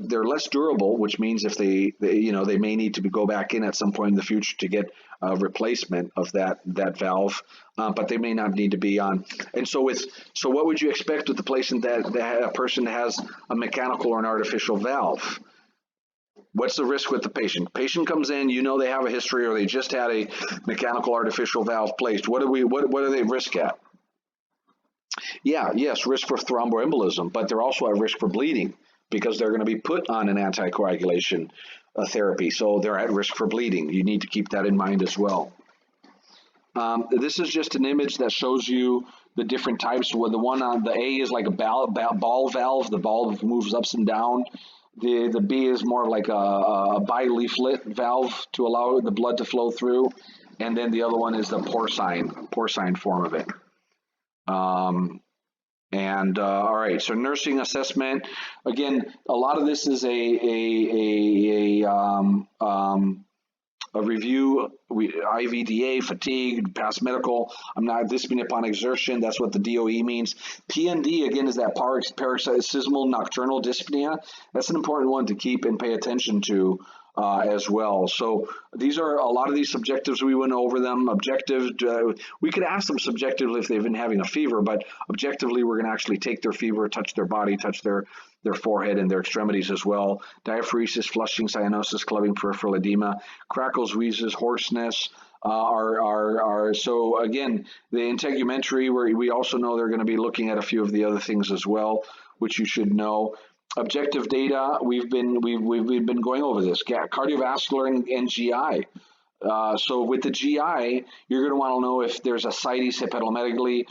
They're less durable, which means if they may need to go back in at some point in the future to get a replacement of that valve, but they may not need to be on. And so what would you expect with the patient that a person has a mechanical or an artificial valve? What's the risk with the patient? Patient comes in, they have a history or they just had a mechanical artificial valve placed. What are they risk at? Yes, risk for thromboembolism, but they're also at risk for bleeding, because they're going to be put on an anticoagulation therapy. So they're at risk for bleeding. You need to keep that in mind as well. This is just an image that shows you the different types. Where the one on the A is like a ball valve. The ball moves up and down. The B is more like a bileaflet valve to allow the blood to flow through. And then the other one is the porcine form of it. All right, so nursing assessment. Again, a lot of this is a review. IVDA, fatigue, past medical. I'm not dyspnea upon exertion. That's what the DOE means. PND again is that paroxysmal nocturnal dyspnea. That's an important one to keep and pay attention to as well. So these are a lot of these subjectives. We went over them. Objective, we could ask them subjectively if they've been having a fever, but objectively we're going to actually take their fever, touch their body, touch their forehead and their extremities as well. Diaphoresis, flushing, cyanosis, clubbing, peripheral edema, crackles, wheezes, hoarseness. So again, the integumentary, where we also know they're going to be looking at a few of the other things as well, which you should know. Objective data, we've been going over this. Cardiovascular and GI. So with the GI, you're going to want to know if there's ascites, hepatomegaly,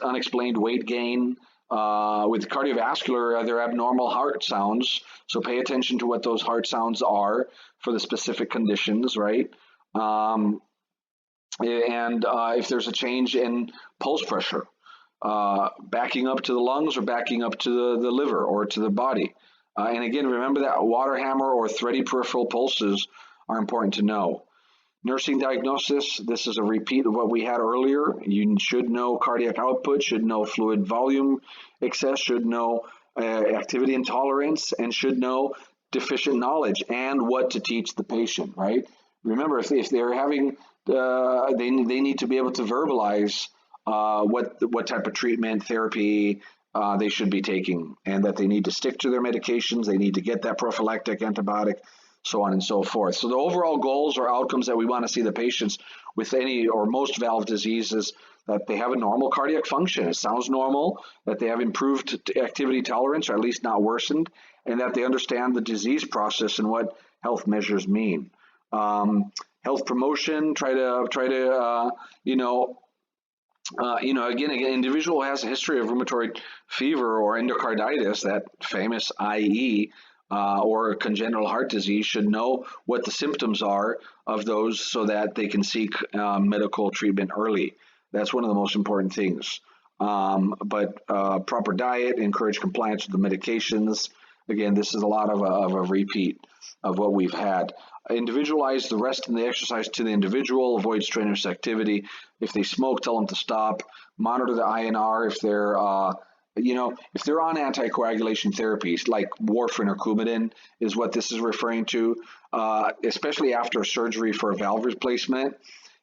unexplained weight gain. With cardiovascular, they're abnormal heart sounds. So pay attention to what those heart sounds are for the specific conditions, right? And if there's a change in pulse pressure. Backing up to the lungs or backing up to the liver or to the body. And again, remember that water hammer or thready peripheral pulses are important to know. Nursing diagnosis, this is a repeat of what we had earlier. You should know cardiac output, should know fluid volume excess, should know activity intolerance, and should know deficient knowledge and what to teach the patient, right? Remember, if they're having, they need to be able to verbalize what type of treatment, therapy they should be taking, and that they need to stick to their medications. They need to get that prophylactic antibiotic so on and so forth. So the overall goals or outcomes that we want to see the patients with any or most valve diseases, that they have a normal cardiac function. It sounds normal, that they have improved activity tolerance, or at least not worsened, and that they understand the disease process and what health measures mean. Health promotion, try to again, an individual who has a history of rheumatoid fever or endocarditis, that famous IE, or congenital heart disease, should know what the symptoms are of those so that they can seek medical treatment early. That's one of the most important things. But proper diet, encourage compliance with the medications. Again, this is a lot of a repeat of what we've had. Individualize the rest and the exercise to the individual. Avoid strenuous activity. If they smoke, tell them to stop. Monitor the INR if they're if they're on anticoagulation therapies like warfarin or Coumadin, is what this is referring to, especially after surgery for a valve replacement.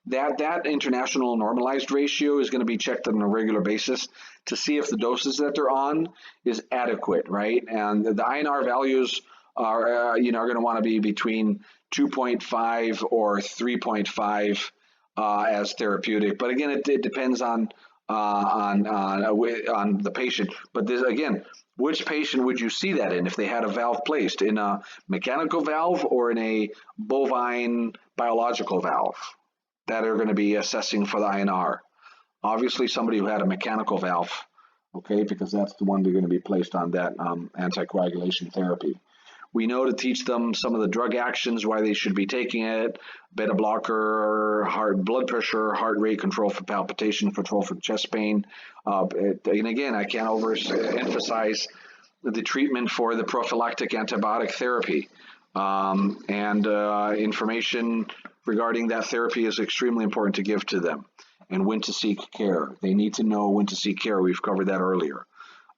That international normalized ratio is going to be checked on a regular basis to see if the doses that they're on is adequate, right? And the INR values are going to want to be between 2.5 or 3.5 as therapeutic. But again, it depends on the patient. But this, again, which patient would you see that in if they had a valve placed in a mechanical valve or in a bovine biological valve that are going to be assessing for the INR? Obviously, somebody who had a mechanical valve, okay, because that's the one they're going to be placed on that anticoagulation therapy. We know to teach them some of the drug actions, why they should be taking it, beta blocker, heart blood pressure, heart rate control for palpitation, control for chest pain. And again, I can't overemphasize the treatment for the prophylactic antibiotic therapy. Information regarding that therapy is extremely important to give to them, and when to seek care. They need to know when to seek care. We've covered that earlier.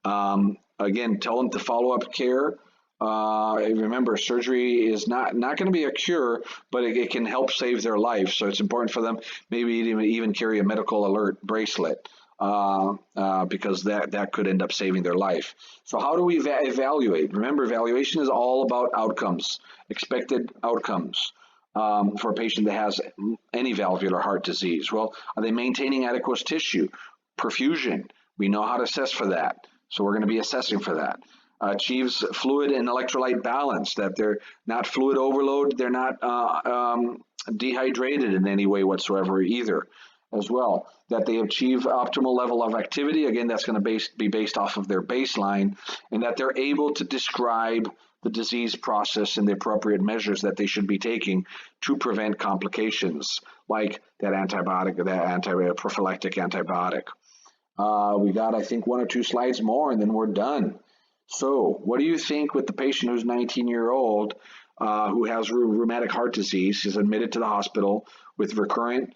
Again, tell them to follow up care. Remember, surgery is not going to be a cure, but it can help save their life. So it's important for them maybe to even carry a medical alert bracelet, because that could end up saving their life. So how do we evaluate? Remember, evaluation is all about outcomes, expected outcomes. For a patient that has any valvular heart disease. Well, are they maintaining adequate tissue? Perfusion, we know how to assess for that. So we're going to be assessing for that. Achieves fluid and electrolyte balance, that they're not fluid overload, they're not dehydrated in any way whatsoever either, as well. That they achieve optimal level of activity, again, that's going to be based off of their baseline, and that they're able to describe the disease process and the appropriate measures that they should be taking to prevent complications, like that prophylactic antibiotic. We got, I think, 1 or 2 slides more, and then we're done. So what do you think with the patient who's 19-year-old who has rheumatic heart disease? He's admitted to the hospital with recurrent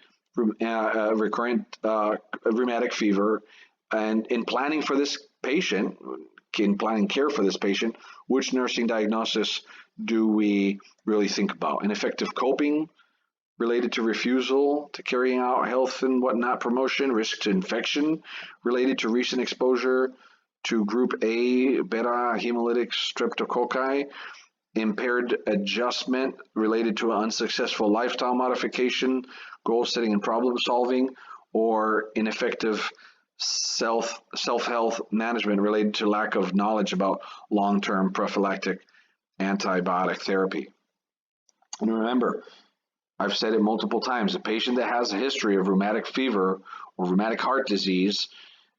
rheumatic fever, and in planning for this patient, in planning care for this patient, which nursing diagnosis do we really think about? Ineffective coping related to refusal to carrying out health and whatnot promotion, risk to infection related to recent exposure to group A beta hemolytic streptococci, impaired adjustment related to an unsuccessful lifestyle modification, goal setting and problem solving, or ineffective self-health management related to lack of knowledge about long-term prophylactic antibiotic therapy. And remember, I've said it multiple times, a patient that has a history of rheumatic fever or rheumatic heart disease,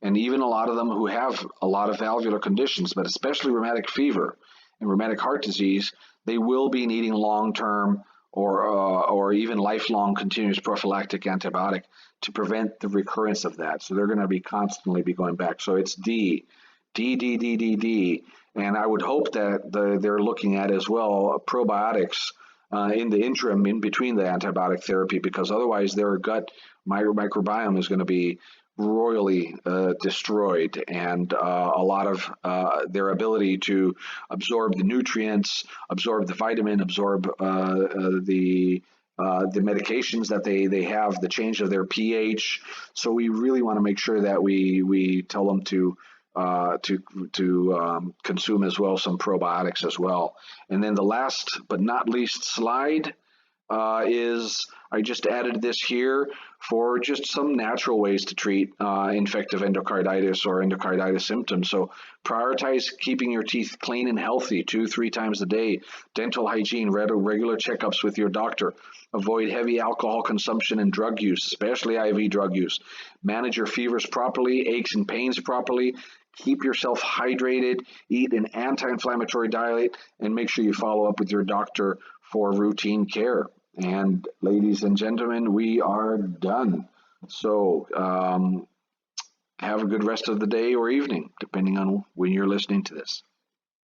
and even a lot of them who have a lot of valvular conditions, but especially rheumatic fever and rheumatic heart disease, they will be needing long-term or even lifelong continuous prophylactic antibiotic to prevent the recurrence of that. So they're going to be constantly going back. So it's D. And I would hope that they're looking at as well probiotics in the interim in between the antibiotic therapy, because otherwise their gut microbiome is going to be royally destroyed, and a lot of their ability to absorb the nutrients, absorb the vitamin, absorb the medications that they have, the change of their pH. So we really want to make sure that we tell them to to consume as well some probiotics as well. And then the last but not least slide is I just added this here for just some natural ways to treat infective endocarditis or endocarditis symptoms. So prioritize keeping your teeth clean and healthy 2-3 times a day. Dental hygiene, regular checkups with your doctor. Avoid heavy alcohol consumption and drug use, especially IV drug use. Manage your fevers properly, aches and pains properly. Keep yourself hydrated, eat an anti-inflammatory diet, and make sure you follow up with your doctor for routine care. And ladies and gentlemen, we are done. So have a good rest of the day or evening, depending on when you're listening to this.